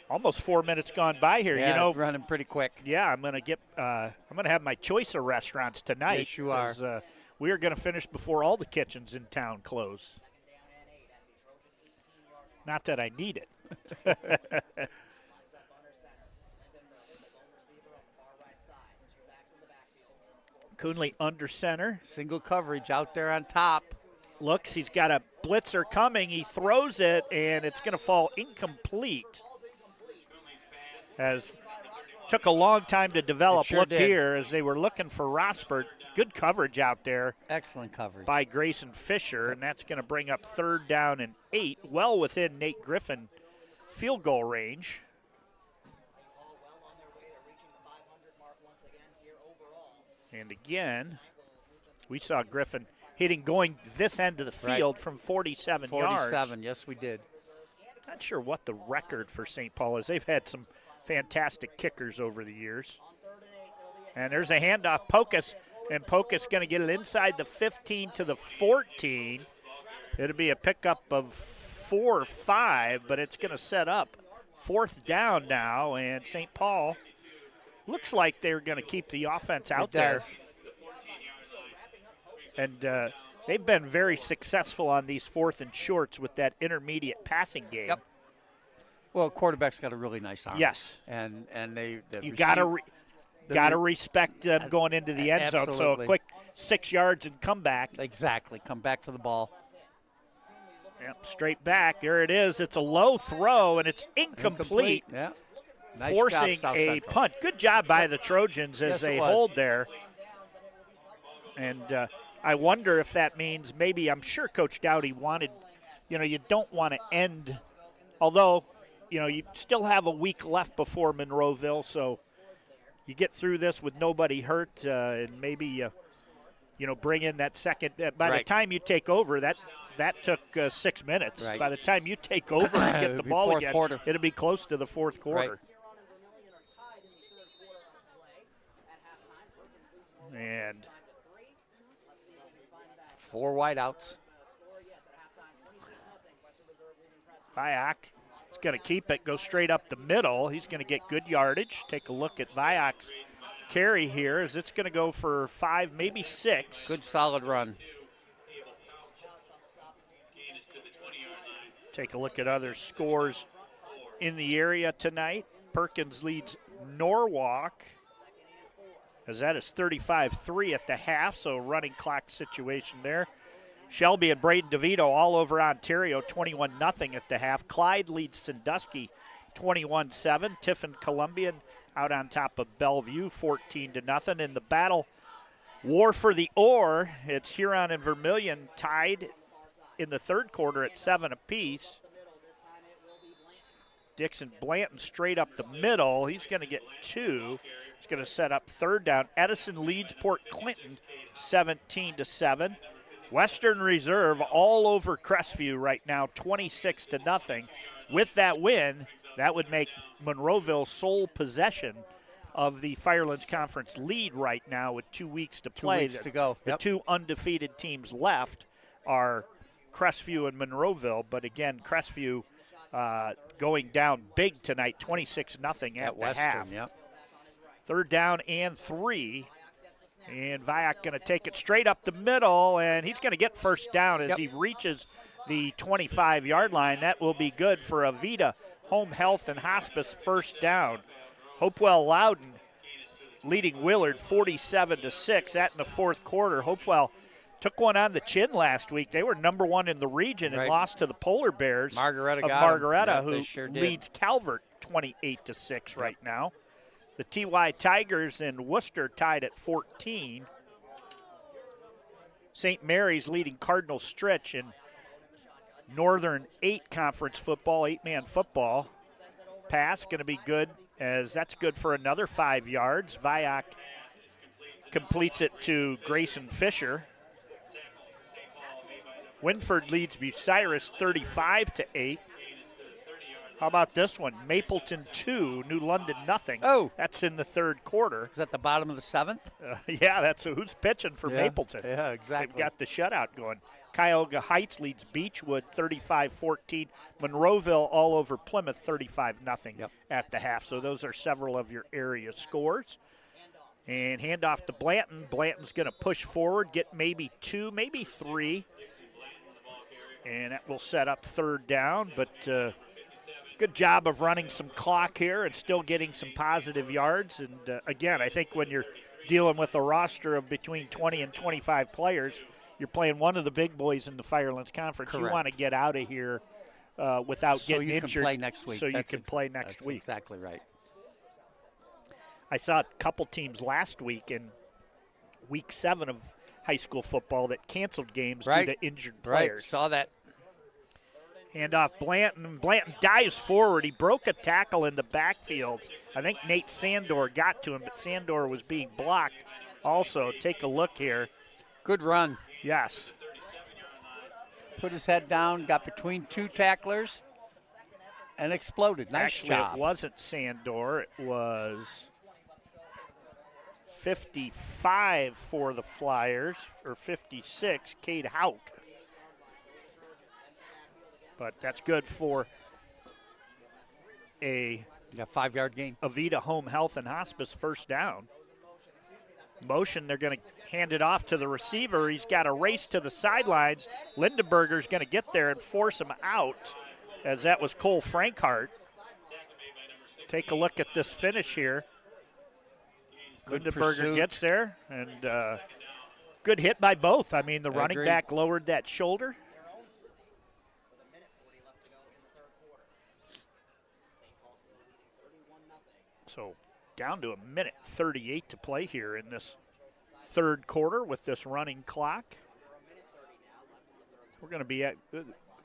almost 4 minutes gone by here. Yeah, you know, running pretty quick. Yeah, I'm going to have my choice of restaurants tonight. Yes, you are. We are going to finish before all the kitchens in town close. Not that I need it. Coonley under center. Single coverage out there on top. Looks, he's got a blitzer coming. He throws it, and it's going to fall incomplete. As took a long time to develop. Sure Look did. here as they were looking for Rosbert. Good coverage out there. Excellent coverage. By Grayson Fisher, and that's going to bring up 3rd down and 8, well within Nate Griffin field goal range. And again, we saw Griffin going this end of the field from 47 yards. 47, yes, we did. Not sure what the record for St. Paul is. They've had some fantastic kickers over the years. And there's a handoff. Pocus, and Pocus going to get it inside the 15 to the 14. It'll be a pickup of 4 or 5, but it's going to set up 4th down now, and St. Paul looks like they're going to keep the offense out there. And they've been very successful on these 4th and shorts with that intermediate passing game. Yep. Well, quarterback's got a really nice arm. Yes. And you got to respect them going into the end zone. So a quick 6 yards and come back. Exactly. Come back to the ball. Yep, straight back. There it is. It's a low throw, and it's incomplete. Yeah. Nice forcing job, South a Central. punt. Good job by the Trojans as they hold there. And I wonder if that means maybe, I'm sure Coach Dowdy wanted, you don't want to end, although, you still have a week left before Monroeville, so you get through this with nobody hurt, and maybe bring in that second. By the time you take over, that took 6 minutes. Right. By the time you take over and get the ball again, quarter. it'll be close to the fourth quarter. Right. And 4 wideouts. Viak is going to keep it, go straight up the middle. He's going to get good yardage. Take a look at Viak's carry here as it's going to go for 5, maybe 6. Good solid run. Take a look at other scores in the area tonight. Perkins leads Norwalk, as that is 35-3 at the half, so running clock situation there. Shelby and Braden DeVito all over Ontario, 21-0 at the half. Clyde leads Sandusky 21-7. Tiffin Columbian out on top of Bellevue 14-0. In the battle war for the oar, it's Huron and Vermilion tied in the third quarter at 7 apiece. Dixon Blanton straight up the middle. He's going to get 2. He's going to set up third down. Edison leads Port Clinton 17-7. Western Reserve all over Crestview right now, 26-0. With that win, that would make Monroeville sole possession of the Firelands Conference lead right now with 2 weeks to play. 2 weeks to go. The 2 undefeated teams left are Crestview and Monroeville, but again, Crestview going down big tonight, 26-0 at the Western, half. Yep. Third down and 3. And Viak going to take it straight up the middle, and he's going to get first down as he reaches the 25-yard line. That will be good for Avita Home Health and Hospice first down. Hopewell Loudon leading Willard 47-6. That in the fourth quarter. Hopewell took one on the chin last week. They were number 1 in the region and lost to the Polar Bears Margaretta, who leads Calvert 28-6 right now. The TY Tigers in Worcester tied at 14. St. Mary's leading Cardinal Stritch in Northern 8 conference football, 8-man football. Pass going to be good, as that's good for another 5 yards. Viak completes it to Grayson Fisher. Winford leads Bucyrus 35-8. How about this one? Mapleton 2, New London 0. Oh. That's in the third quarter. Is that the bottom of the 7th? Yeah, that's who's pitching for Mapleton. Yeah, exactly. They've got the shutout going. Cuyahoga Heights leads Beechwood 35-14. Monroeville all over Plymouth 35-0 at the half. So those are several of your area scores. And handoff to Blanton. Blanton's going to push forward, get maybe 2, maybe 3. And that will set up third down, but good job of running some clock here and still getting some positive yards. And, again, I think when you're dealing with a roster of between 20 and 25 players, you're playing one of the big boys in the Firelands Conference. Correct. You want to get out of here without getting injured. So you can play next week. So you can play next week. Exactly right. I saw a couple teams last week in week 7 of high school football that canceled games due to injured players. Right, saw that. Handoff Blanton. Blanton dives forward. He broke a tackle in the backfield. I think Nate Sandor got to him, but Sandor was being blocked also. Take a look here. Good run. Yes. Put his head down, got between 2 tacklers, and exploded. Nice job. It wasn't Sandor. It was 55 for the Flyers, or 56, Cade Hauk. But that's good for a 5-yard gain. Avita Home Health and Hospice first down. Motion, they're going to hand it off to the receiver. He's got a race to the sidelines. Lindenberger's going to get there and force him out, as that was Cole Frankhart. Take a look at this finish here. Lindenberger gets there, and good hit by both. I mean, the running back lowered that shoulder. So down to 1:38 to play here in this third quarter with this running clock. We're going to be at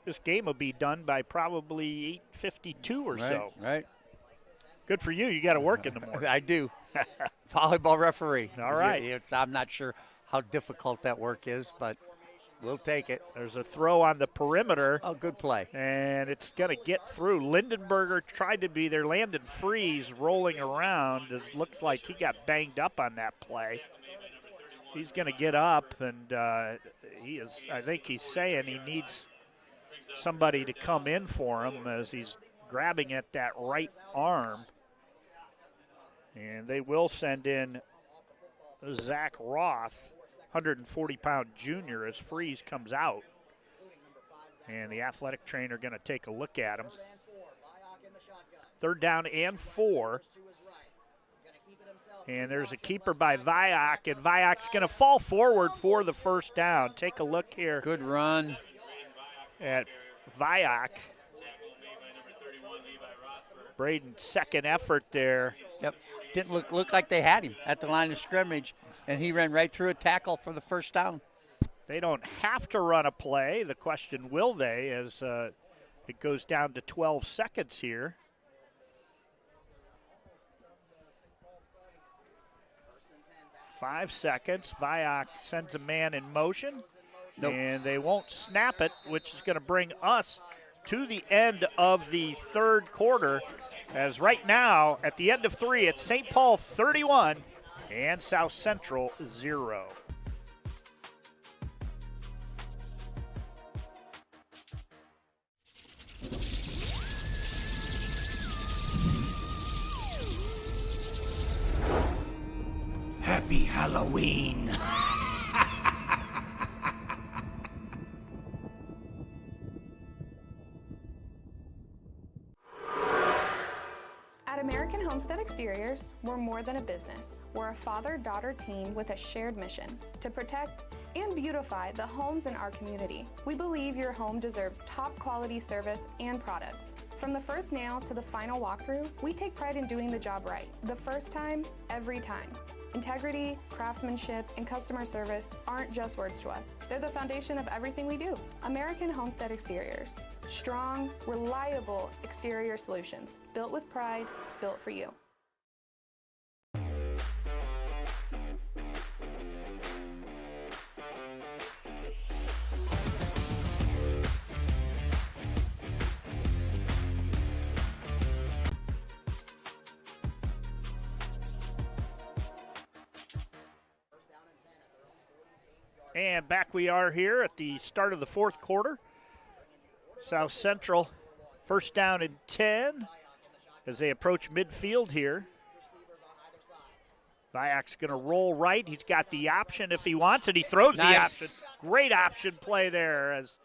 this game will be done by probably 8:52 or so. Right. Good for you. You got to work in the morning. I do. Volleyball referee. All right. I'm not sure how difficult that work is, but we'll take it. There's a throw on the perimeter. Oh, good play. And it's going to get through. Lindenberger tried to be there. Landon Freeze rolling around. It looks like he got banged up on that play. He's going to get up, and I think he's saying he needs somebody to come in for him as he's grabbing at that right arm. And they will send in Zach Roth, 140-pound junior, as Freeze comes out. And the athletic trainer going to take a look at him. 3rd down and 4. And there's a keeper by Viak, and Viak's going to fall forward for the first down. Take a look here. Good run at Viak. Braden's second effort there. Yep. Didn't look like they had him at the line of scrimmage, and he ran right through a tackle for the first down. They don't have to run a play. The question, will they, as it goes down to 12 seconds here. Five seconds. Viak sends a man in motion. Nope. And they won't snap it, which is going to bring us to the end of the 3rd quarter. As right now, at the end of 3, it's St. Paul 31 and South Central 0. Happy Halloween. At American Homestead Exteriors, we're more than a business. We're a father-daughter team with a shared mission to protect and beautify the homes in our community. We believe your home deserves top quality service and products. From the first nail to the final walkthrough, we take pride in doing the job right. The first time, every time. Integrity, craftsmanship, and customer service aren't just words to us. They're the foundation of everything we do. American Homestead Exteriors. Strong, reliable exterior solutions. Built with pride, built for you. And back we are here at the start of the 4th quarter. South Central, 1st down and 10 as they approach midfield here. Viak's going to roll right. He's got the option if he wants it. He throws the option. Great option play there as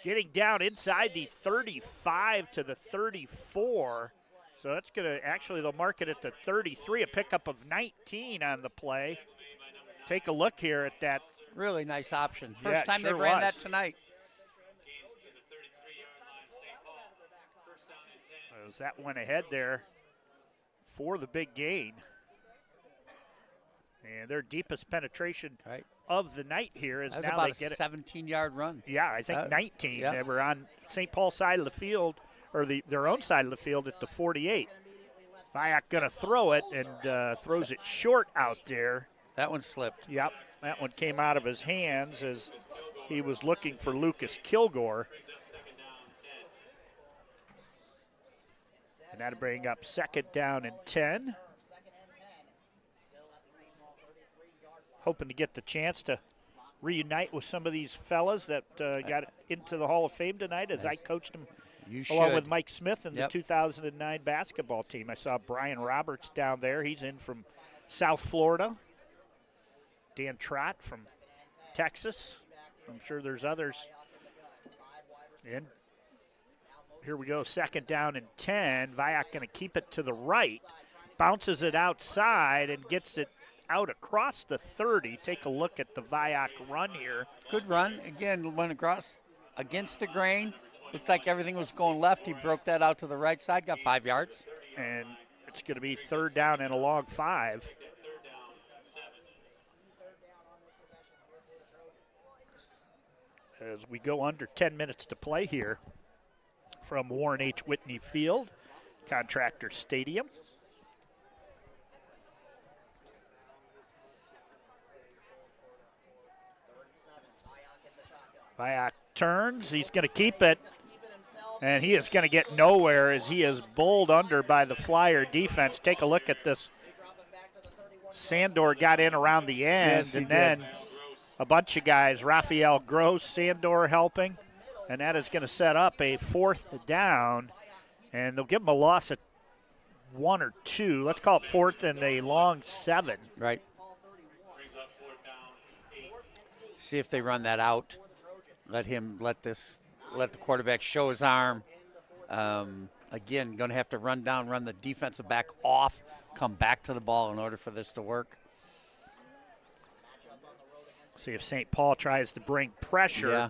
getting down inside the 35 to the 34. So that's going to actually, they'll mark it at the 33, a pickup of 19 on the play. Take a look here at that. Really nice option. Yeah, First time sure they ran was. that tonight. As that went ahead there for the big gain. And their deepest penetration of the night here is That was now about they get a 17-yard run. Yeah, I think 19. yeah. They were on St. Paul side of the field, or their own side of the field at the 48. Viak going to throw it and throws it short out there. That one slipped. Yep, that one came out of his hands as he was looking for Lucas Kilgore. And that'll bring up 2nd down and 10. Hoping to get the chance to reunite with some of these fellas that got into the Hall of Fame tonight as I coached them along with Mike Smith and the 2009 basketball team. I saw Brian Roberts down there. He's in from South Florida. Dan Trott from Texas. I'm sure there's others. And here we go, 2nd down and 10. Viak going to keep it to the right. Bounces it outside and gets it out across the 30. Take a look at the Viak run here. Good run. Again, went across against the grain. Looked like everything was going left. He broke that out to the right side, got 5 yards. And it's going to be 3rd down and a long 5. As we go under 10 minutes to play here from Warren H. Whitney Field, Contractors Stadium. Viak turns. He's going to keep it. And he is going to get nowhere as he is bowled under by the Flyer defense. Take a look at this. Sandor got in around the end, yes, and then a bunch of guys, Rafael Gross, Sandor helping, and that is going to set up a 4th down, and they'll give them a loss at 1 or 2. Let's call it 4th and a long 7. Right. See if they run that out. Let the quarterback show his arm. Again, going to have to run the defensive back off, come back to the ball in order for this to work. See if St. Paul tries to bring pressure. Yeah.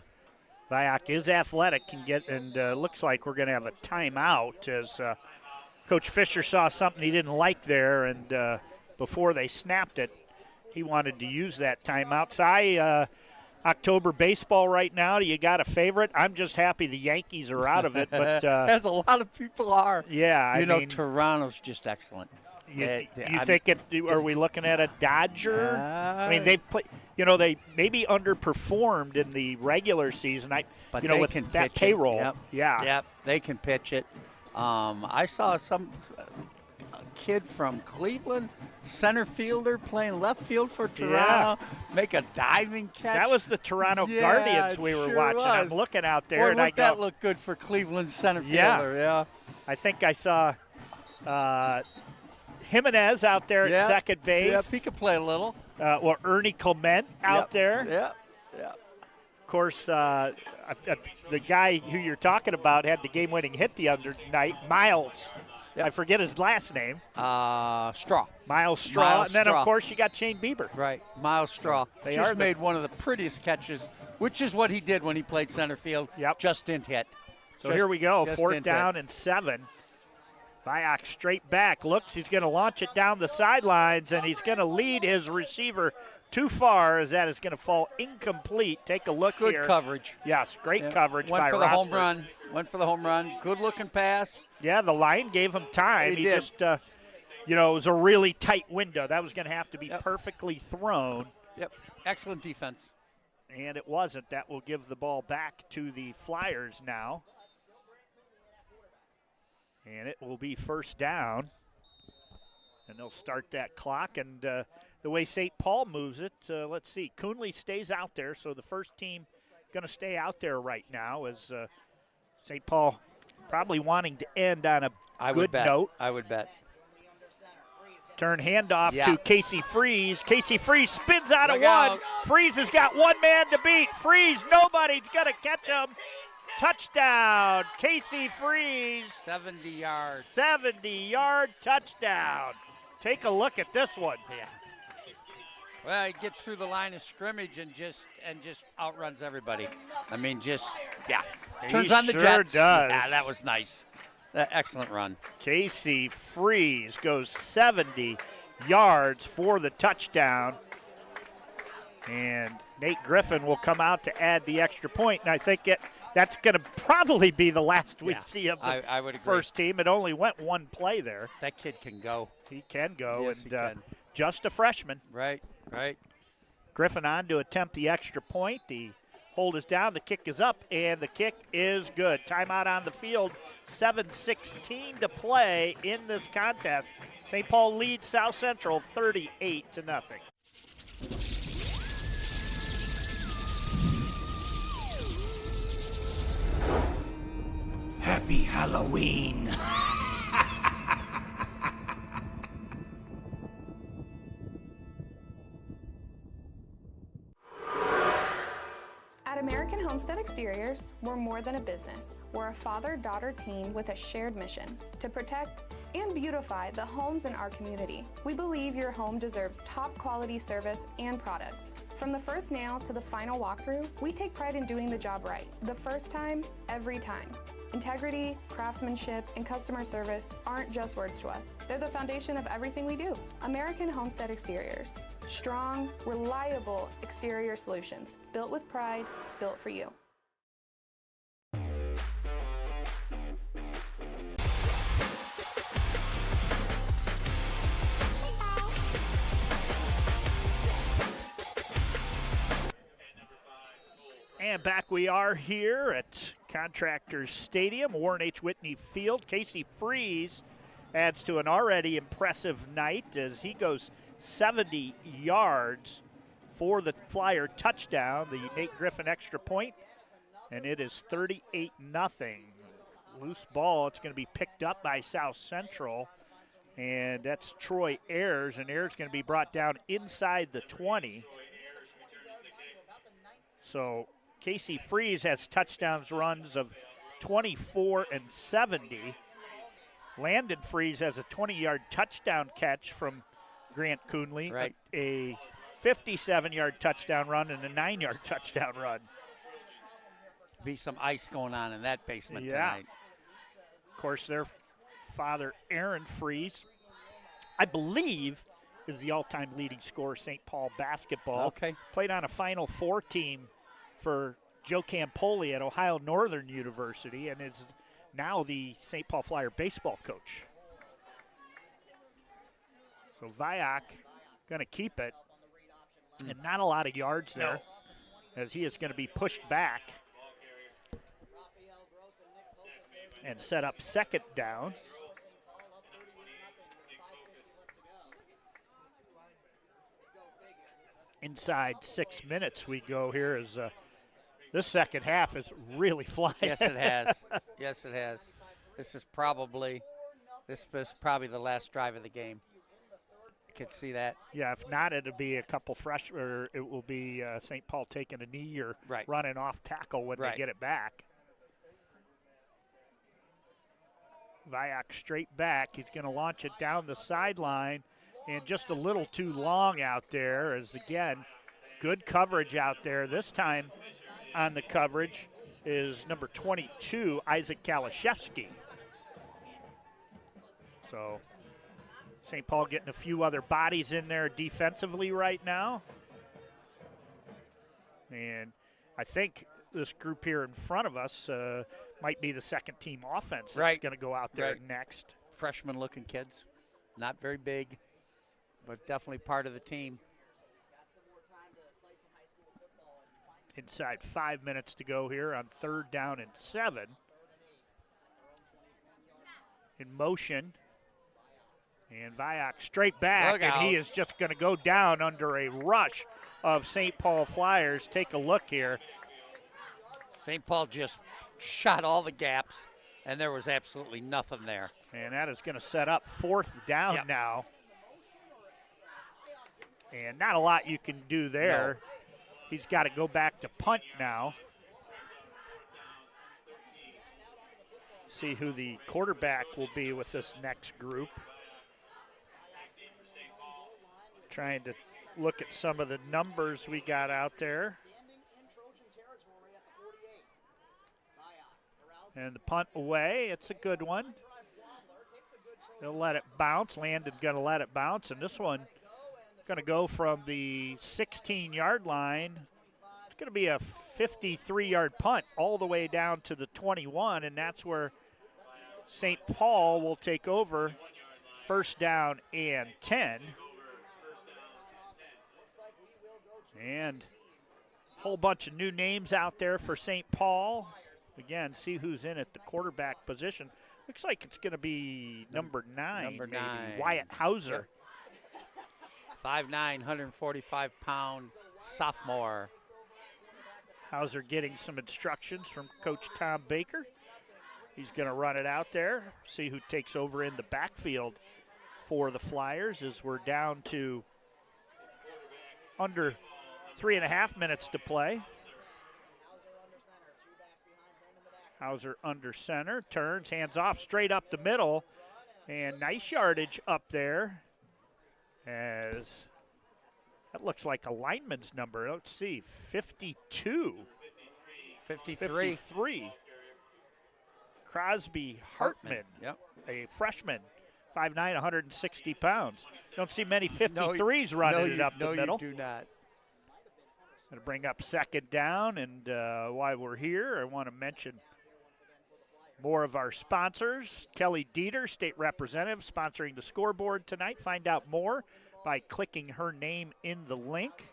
Viak is athletic, can get, and looks like we're going to have a timeout as Coach Fisher saw something he didn't like there, and before they snapped it, he wanted to use that timeout. So October baseball right now, do you got a favorite? I'm just happy the Yankees are out of it. But as a lot of people are. Yeah, I mean, mean, Toronto's just excellent. You think are we looking at a Dodger? I mean, they play. They maybe underperformed in the regular season. But with can that pitch payroll, it. Yep, they can pitch it. I saw a kid from Cleveland, center fielder, playing left field for Toronto, make a diving catch. That was the Toronto Guardians we were watching. I'm looking out there, and that look good for Cleveland center fielder. Yeah. I think I saw Jimenez out there at second base. Yep, he could play a little. Or Ernie Clement out there. Yeah. Of course, the guy who you're talking about had the game-winning hit the other night, Miles. Yep. I forget his last name. Straw. Miles Straw. And then, of course, you got Shane Bieber. Right, Miles Straw. They just made one of the prettiest catches, which is what he did when he played center field. Yep. Just didn't hit. So here we go, 4th down and 7. Viak straight back, looks, he's going to launch it down the sidelines, and he's going to lead his receiver too far as that is going to fall incomplete. Take a look here. Good coverage. Yes, great coverage by Went for the home run. Good-looking pass. Yeah, the line gave him time. He did. just, it was a really tight window. That was going to have to be perfectly thrown. Yep, excellent defense. And it wasn't. That will give the ball back to the Flyers now. And it will be 1st down. And they'll start that clock. And the way St. Paul moves it, let's see. Coonley stays out there, so the first team going to stay out there right now as St. Paul probably wanting to end on a good note. I would bet. Turn handoff to Casey Freeze. Casey Freeze spins out of one. Freeze has got one man to beat. Freeze, nobody's going to catch him. Touchdown, Casey Freeze. 70 yards. 70-yard touchdown. Take a look at this one. Yeah. Well, he gets through the line of scrimmage and just outruns everybody. I mean, turns on the Jets. Does. Yeah, that was nice. Excellent run. Casey Freeze goes 70 yards for the touchdown. And Nate Griffin will come out to add the extra point, and I think that's going to probably be the last we see of the I would agree. First team. It only went one play there. That kid can go. He can go, yes, and he can. Just a freshman. Right. Griffin on to attempt the extra point. The hold is down, the kick is up, and the kick is good. Timeout on the field, 7:16 to play in this contest. St. Paul leads South Central 38-0. Happy Halloween. At American Homestead Exteriors, we're more than a business. We're a father-daughter team with a shared mission to protect and beautify the homes in our community. We believe your home deserves top quality service and products. From the first nail to the final walkthrough, we take pride in doing the job right. The first time, every time. Integrity, craftsmanship, and customer service aren't just words to us. They're the foundation of everything we do. American Homestead Exteriors. Strong, reliable exterior solutions. Built with pride, built for you. And back we are here at Contractors Stadium, Warren H. Whitney Field. Casey Freeze adds to an already impressive night as he goes 70 yards for the Flyer touchdown, the Nate Griffin extra point, and it is 38-0. Loose ball, it's going to be picked up by South Central, and that's Troy Ayers, and Ayers going to be brought down inside the 20. So Casey Freeze has touchdowns runs of 24 and 70. Landon Freeze has a 20-yard touchdown catch from Grant Coonley, right. A 57-yard touchdown run and a 9-yard touchdown run. Be some ice going on in that basement tonight. Of course, their father, Aaron Freeze, I believe, is the all-time leading scorer St. Paul basketball. Okay. Played on a Final Four team for Joe Campoli at Ohio Northern University and is now the St. Paul Flyer baseball coach. So Viak going to keep it. And not a lot of yards there as he is going to be pushed back and set up second down. Inside 6 minutes we go here as this second half is really flying. Yes, it has. Yes, it has. This is probably the last drive of the game. Could see that. Yeah, if not, it'll be a couple fresh, or it will be St. Paul taking a knee or running off tackle when they get it back. Viak straight back. He's going to launch it down the sideline, and just a little too long out there. As again, good coverage out there. This time on the coverage is number 22, Isaac Kalashevsky. So St. Paul getting a few other bodies in there defensively right now. And I think this group here in front of us might be the second team offense that's going to go out there next. Freshman looking kids. Not very big, but definitely part of the team. Inside 5 minutes to go here on 3rd down and 7. In motion. And Viak straight back, and he is just going to go down under a rush of St. Paul Flyers. Take a look here. St. Paul just shot all the gaps, and there was absolutely nothing there. And that is going to set up 4th down now. And not a lot you can do there. No. He's got to go back to punt now. See who the quarterback will be with this next group. Trying to look at some of the numbers we got out there. And the punt away, it's a good one. He'll let it bounce. Landon going to let it bounce, and this one going to go from the 16-yard line. It's going to be a 53-yard punt all the way down to the 21, and that's where St. Paul will take over 1st down and 10. And a whole bunch of new names out there for St. Paul. Again, see who's in at the quarterback position. Looks like it's going to be number 9, maybe, Wyatt Hauser. 5'9", 145-pound sophomore. Hauser getting some instructions from Coach Tom Baker. He's going to run it out there, see who takes over in the backfield for the Flyers as we're down to under 3.5 minutes to play. Hauser under center, turns, hands off, straight up the middle, and nice yardage up there as that looks like a lineman's number. Let's see, 52. 53. Crosby Hartman, a freshman, 5'9", 160 pounds. Don't see many 53s running it up the middle. No, you do not. Going to bring up 2nd down, and while we're here, I want to mention more of our sponsors. Kellie Deeter, state representative, sponsoring the scoreboard tonight. Find out more by clicking her name in the link.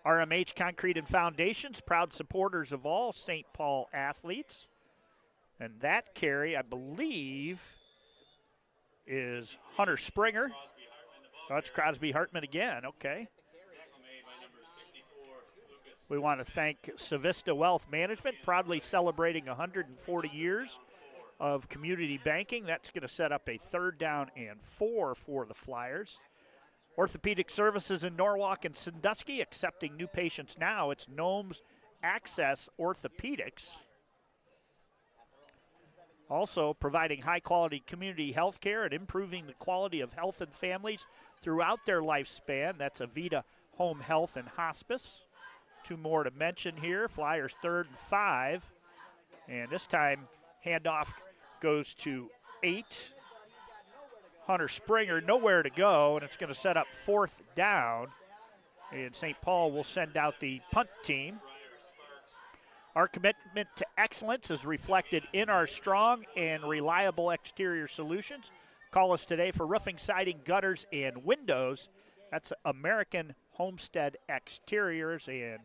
RMH Concrete and Foundations, proud supporters of all St. Paul athletes. And that carry, I believe, is Hunter Springer. Oh, it's Crosby Hartman again. Okay. We want to thank Civista Wealth Management, proudly celebrating 140 years of community banking. That's going to set up a 3rd down and 4 for the Flyers. Orthopedic Services in Norwalk and Sandusky, accepting new patients now. It's NOMS Access Orthopaedics. Also providing high-quality community health care and improving the quality of health and families throughout their lifespan. That's Avita Home Health and Hospice. 2 more to mention here. Flyers 3rd and 5. And this time, handoff goes to 8. Hunter Springer, nowhere to go, and it's going to set up 4th down. And St. Paul will send out the punt team. Our commitment to excellence is reflected in our strong and reliable exterior solutions. Call us today for roofing, siding, gutters, and windows. That's American Homestead Exteriors. And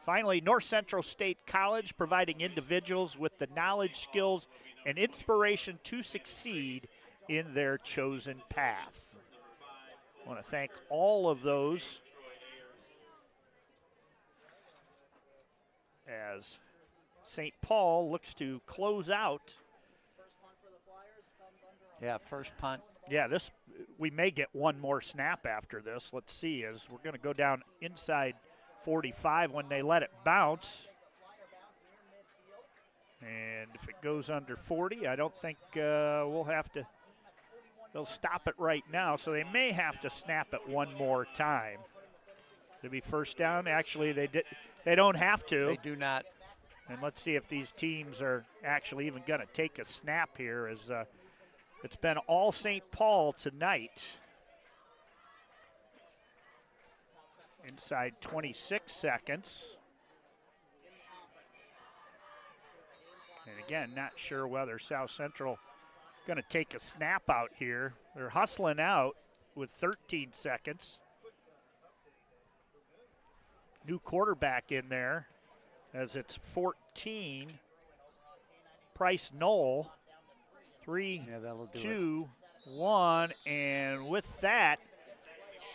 finally, North Central State College, providing individuals with the knowledge, skills, and inspiration to succeed in their chosen path. I want to thank all of those as St. Paul looks to close out. Yeah, first punt. Yeah, we may get one more snap after this. Let's see, as we're going to go down inside 45 when they let it bounce. And if it goes under 40, I don't think we'll have to. They'll stop it right now, so they may have to snap it one more time. To be first down. Actually, they don't have to. They do not. And let's see if these teams are actually even going to take a snap here, as it's been all St. Paul tonight. Inside 26 seconds. And again, not sure whether South Central going to take a snap out here. They're hustling out with 13 seconds. New quarterback in there, as it's 14. Price Knoll. 3, 2, 1. And with that,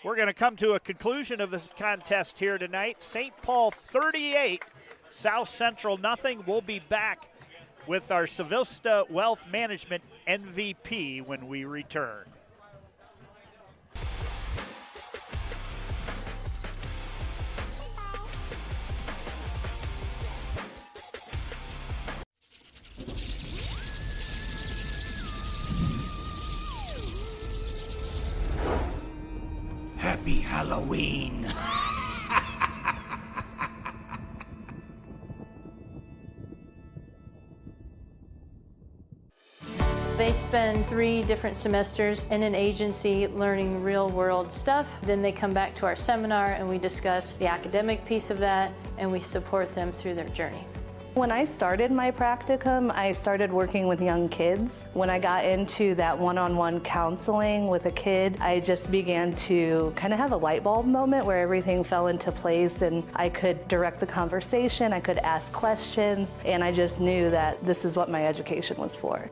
we're going to come to a conclusion of this contest here tonight. St. Paul 38, South Central nothing. We'll be back with our Civista Wealth Management MVP when we return. Happy Halloween. They spend 3 different semesters in an agency learning real-world stuff. Then they come back to our seminar and we discuss the academic piece of that, and we support them through their journey. When I started my practicum, I started working with young kids. When I got into that one-on-one counseling with a kid, I just began to kind of have a light bulb moment where everything fell into place and I could direct the conversation, I could ask questions, and I just knew that this is what my education was for.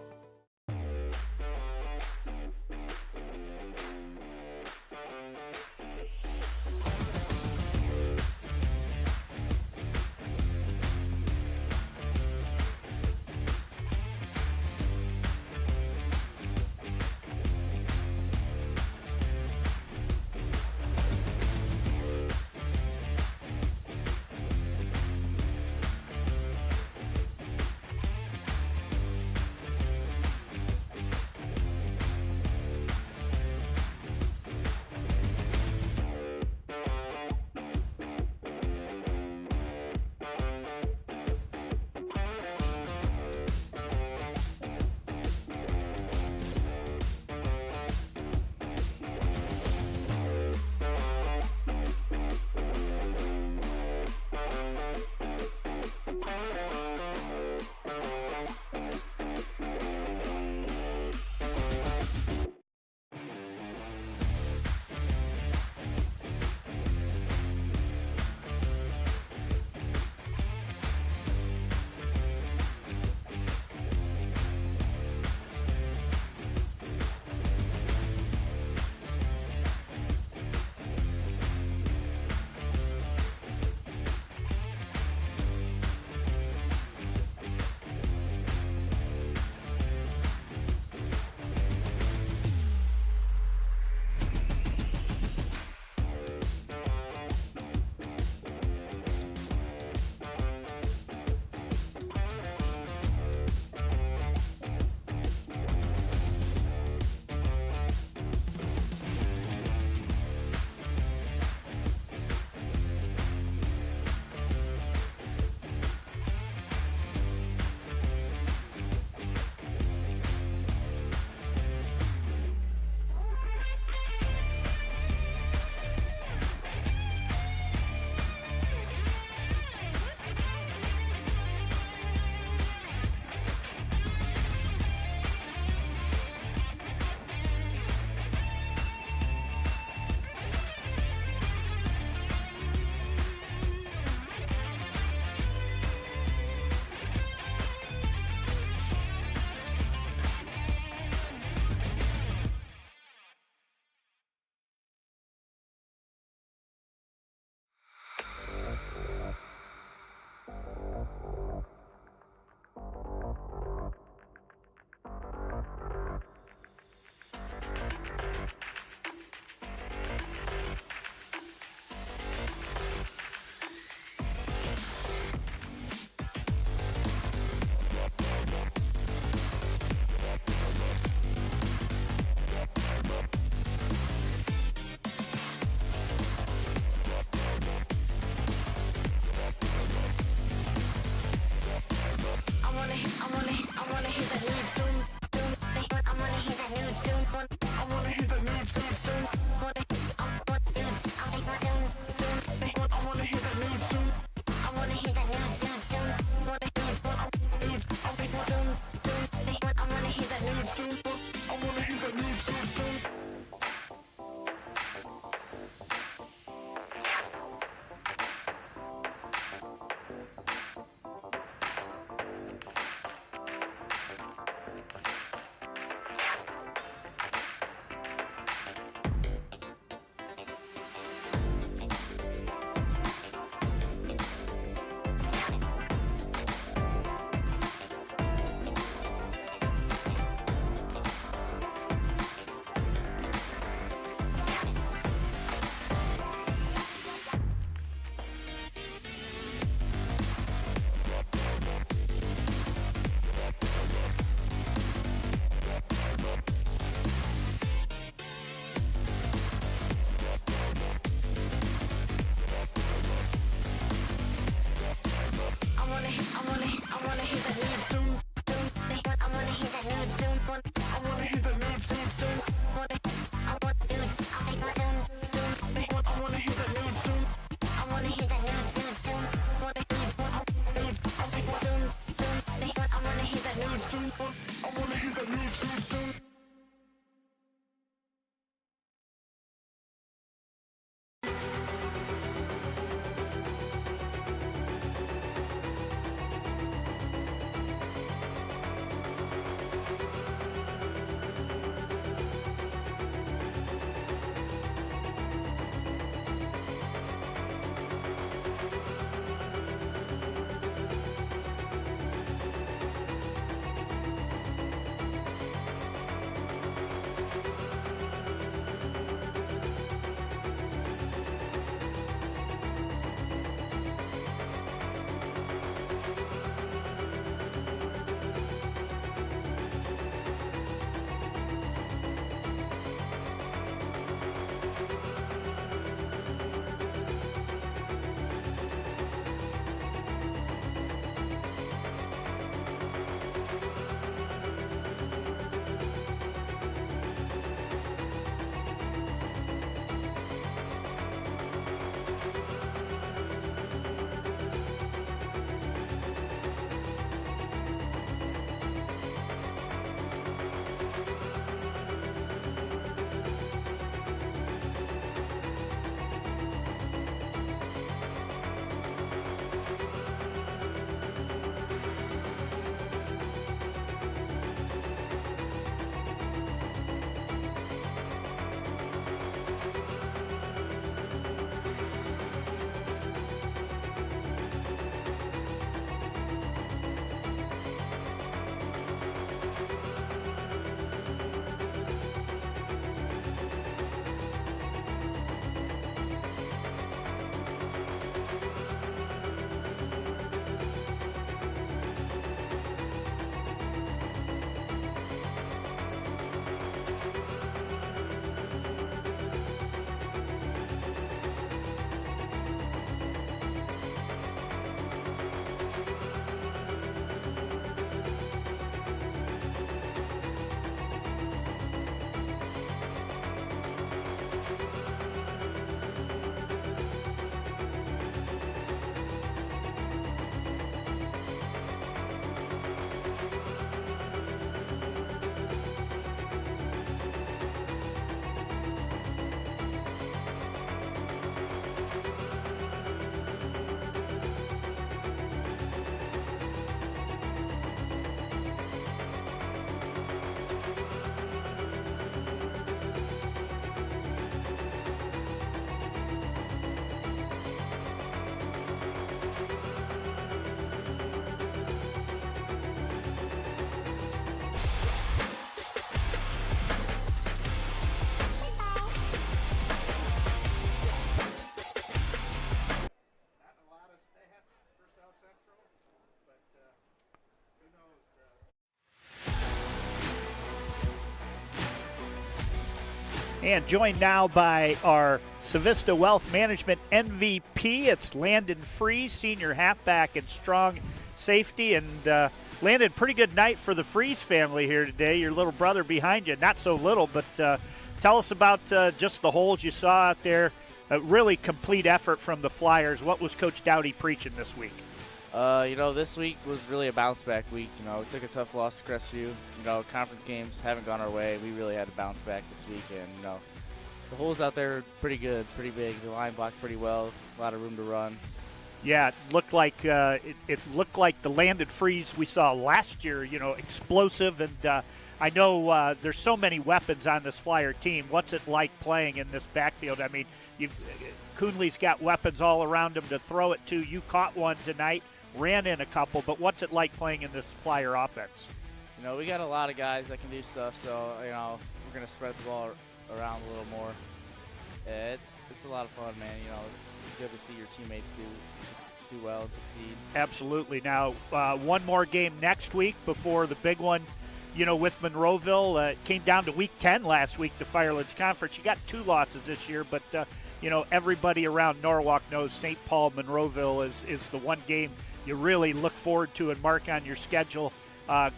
And joined now by our Civista Wealth Management MVP. It's Landon Freeze, senior halfback and strong safety. And Landon, pretty good night for the Freeze family here today. Your little brother behind you, not so little, but tell us about just the holes you saw out there. A really complete effort from the Flyers. What was Coach Dowdy preaching this week? This week was really a bounce-back week. We took a tough loss to Crestview. Conference games haven't gone our way. We really had to bounce back this week, and, the holes out there are pretty good, pretty big. The line blocked pretty well, a lot of room to run. Yeah, it looked like it looked like the Landon Freeze we saw last year, explosive. And I know there's so many weapons on this Flyer team. What's it like playing in this backfield? I mean, Coonley's got weapons all around him to throw it to. You caught one tonight. Ran in a couple, but what's it like playing in this Flyer offense? We got a lot of guys that can do stuff, so we're gonna spread the ball around a little more. It's a lot of fun, man. It's good to see your teammates do well and succeed. Absolutely. Now, one more game next week before the big one. With Monroeville, it came down to Week 10 last week, the Firelands Conference. You got 2 losses this year, but everybody around Norwalk knows St. Paul Monroeville is the one game you really look forward to and mark on your schedule.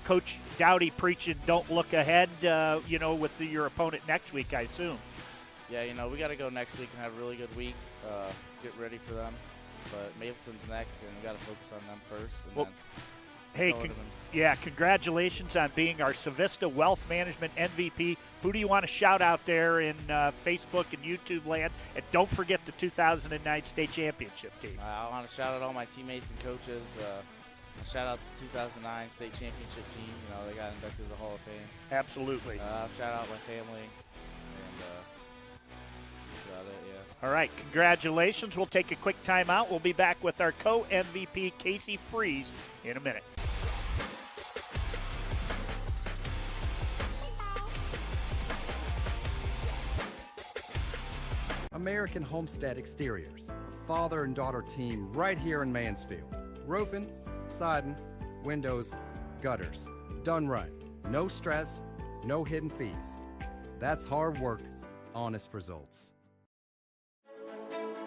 Coach Dowdy preaching, don't look ahead, with your opponent next week, I assume. Yeah, we got to go next week and have a really good week, get ready for them. But Mapleton's next, and we got to focus on them first. And congratulations on being our Civista Wealth Management MVP. Who do you want to shout out there in Facebook and YouTube land? And don't forget the 2009 state championship team. I want to shout out all my teammates and coaches. Shout out the 2009 state championship team. They got inducted to the Hall of Fame. Absolutely. Shout out my family. And that's about it, yeah. All right, congratulations. We'll take a quick timeout. We'll be back with our co-MVP, Casey Freeze, in a minute. American Homestead Exteriors, a father and daughter team right here in Mansfield. Roofing, siding, windows, gutters. Done right. No stress, no hidden fees. That's hard work, honest results.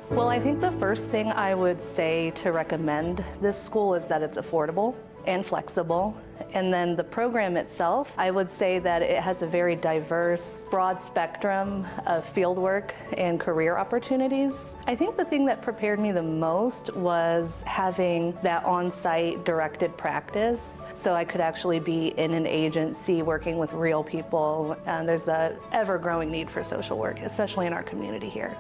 Well, I think the first thing I would say to recommend this school is that it's affordable and flexible. And then the program itself, I would say that it has a very diverse, broad spectrum of fieldwork and career opportunities. I think the thing that prepared me the most was having that on-site directed practice, so I could actually be in an agency working with real people. And there's a ever-growing need for social work, especially in our community here.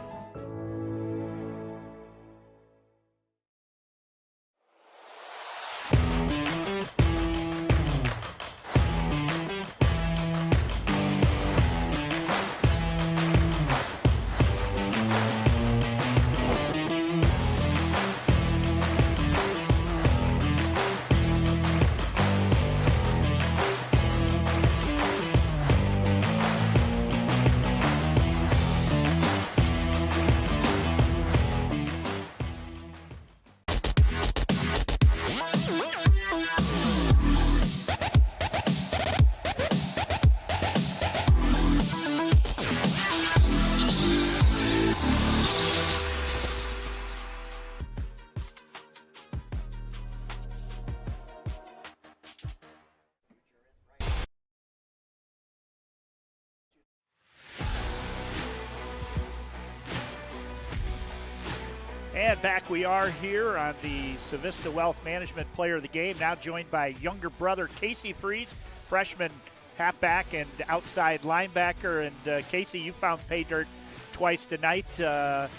And back we are here on the Civista Wealth Management Player of the Game, now joined by younger brother Casey Freeze, freshman halfback and outside linebacker. And Casey, you found pay dirt twice tonight. The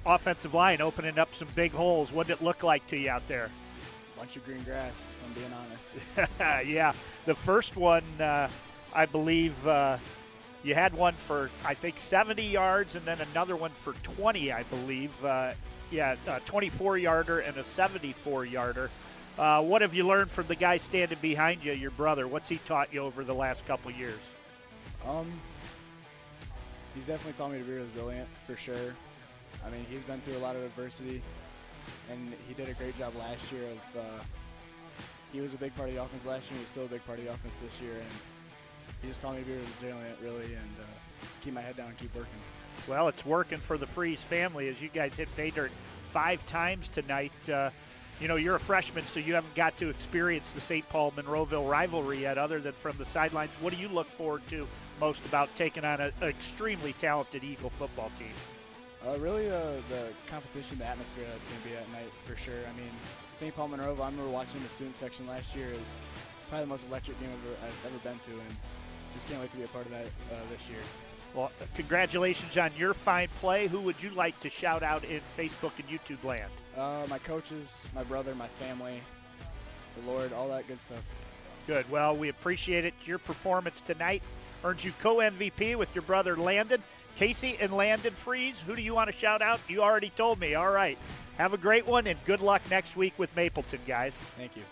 offensive line opening up some big holes. What did it look like to you out there? Bunch of green grass, if I'm being honest. Yeah, the first one, I believe you had one for, I think, 70 yards and then another one for 20, I believe. A 24-yarder and a 74-yarder. What have you learned from the guy standing behind you, your brother? What's he taught you over the last couple of years? He's definitely taught me to be resilient, for sure. I mean, he's been through a lot of adversity, and he did a great job last year of he was a big part of the offense last year, and he's still a big part of the offense this year, and He just taught me to be resilient, really, and keep my head down and keep working. Well, it's working for the Freeze family as you guys hit pay dirt 5 times tonight. You're a freshman, so you haven't got to experience the St. Paul-Monroeville rivalry yet other than from the sidelines. What do you look forward to most about taking on an extremely talented Eagle football team? Really, the competition, the atmosphere that's going to be at night for sure. I mean, St. Paul-Monroeville, I remember watching the student section last year. It was probably the most electric game I've ever been to, and just can't wait to be a part of that this year. Well, congratulations on your fine play. Who would you like to shout out in Facebook and YouTube land? My coaches, my brother, my family, the Lord, all that good stuff. Good. Well, we appreciate it. Your performance tonight earns you co-MVP with your brother Landon. Casey and Landon Freeze, who do you want to shout out? You already told me. All right. Have a great one, and good luck next week with Mapleton, guys. Thank you.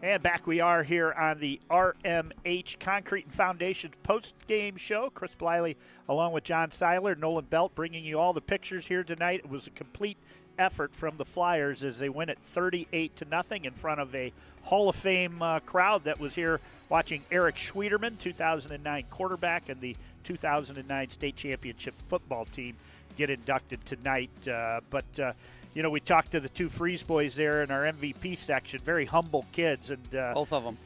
And back we are here on the RMH Concrete Foundations post-game show. Chris Bliley along with John Seiler, Nolan Belt bringing you all the pictures here tonight. It was a complete effort from the Flyers as they win it 38-0 in front of a Hall of Fame crowd that was here watching Eric Schwieterman, 2009 quarterback, and the 2009 state championship football team get inducted tonight. We talked to the two Freeze boys there in our MVP section, very humble kids. And both of them.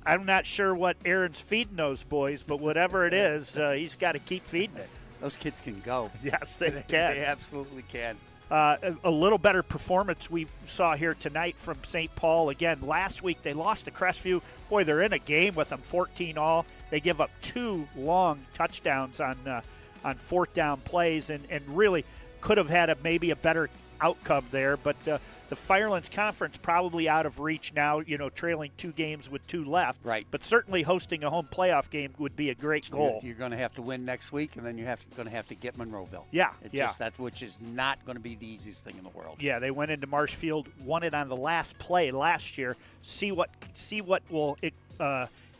I'm not sure what Aaron's feeding those boys, but whatever it is, he's got to keep feeding it. Those kids can go. Yes, they can. They absolutely can. A little better performance we saw here tonight from St. Paul. Again, last week they lost to Crestview. Boy, they're in a game with them 14-all. They give up 2 long touchdowns on 4th down plays and really could have had maybe a better outcome there. But the Firelands Conference probably out of reach now, trailing 2 games with 2 left. Right. But certainly hosting a home playoff game would be a great goal. You're going to have to win next week, and then you're going to have to get Monroeville. Yeah, Which is not going to be the easiest thing in the world. Yeah, they went into Marshfield, won it on the last play last year. See what will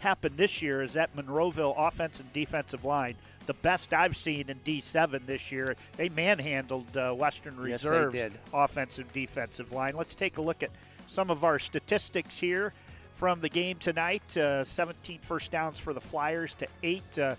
happen this year is that Monroeville offense and defensive line, the best I've seen in D7 this year. They manhandled Western Reserve's offensive defensive line. Let's take a look at some of our statistics here from the game tonight. 17 first downs for the Flyers to 8.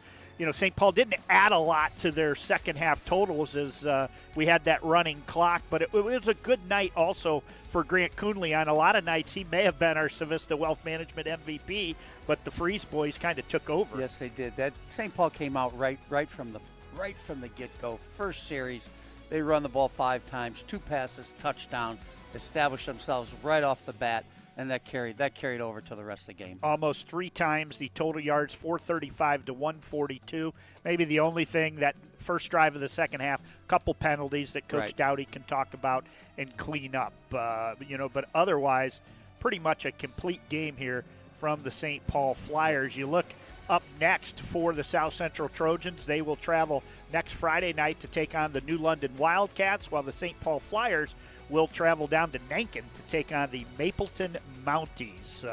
St. Paul didn't add a lot to their second half totals as we had that running clock, but it was a good night also for Grant Coonley. On a lot of nights, he may have been our Civista Wealth Management MVP, but the Freeze boys kind of took over. Yes, they did. That St. Paul came out right from the get-go. First series, they run the ball 5 times, 2 passes, touchdown, established themselves right off the bat. And that carried over to the rest of the game. Almost 3 times the total yards, 435 to 142. Maybe the only thing that first drive of the second half, couple penalties that Coach Dowdy can talk about and clean up. But otherwise, pretty much a complete game here from the St. Paul Flyers. You look up next for the South Central Trojans. They will travel next Friday night to take on the New London Wildcats, while the St. Paul Flyers will travel down to Nankin to take on the Mapleton Mounties.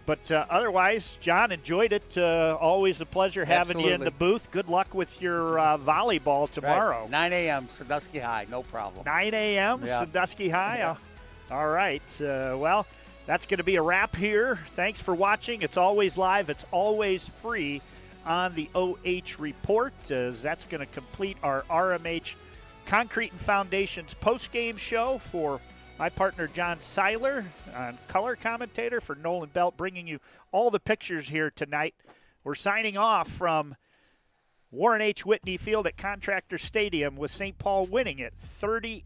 But otherwise, John, enjoyed it. Always a pleasure having you in the booth. Good luck with your volleyball tomorrow. Right. 9 a.m., Sandusky High, no problem. 9 a.m., yeah. Sandusky High. Yeah. All right. Well, that's going to be a wrap here. Thanks for watching. It's always live. It's always free on the OH Report. That's going to complete our RMH Concrete and Foundations post-game show for my partner John Seiler, on color commentator for Nolan Belt, bringing you all the pictures here tonight. We're signing off from Warren H. Whitney Field at Contractors Stadium with St. Paul winning it 38-0.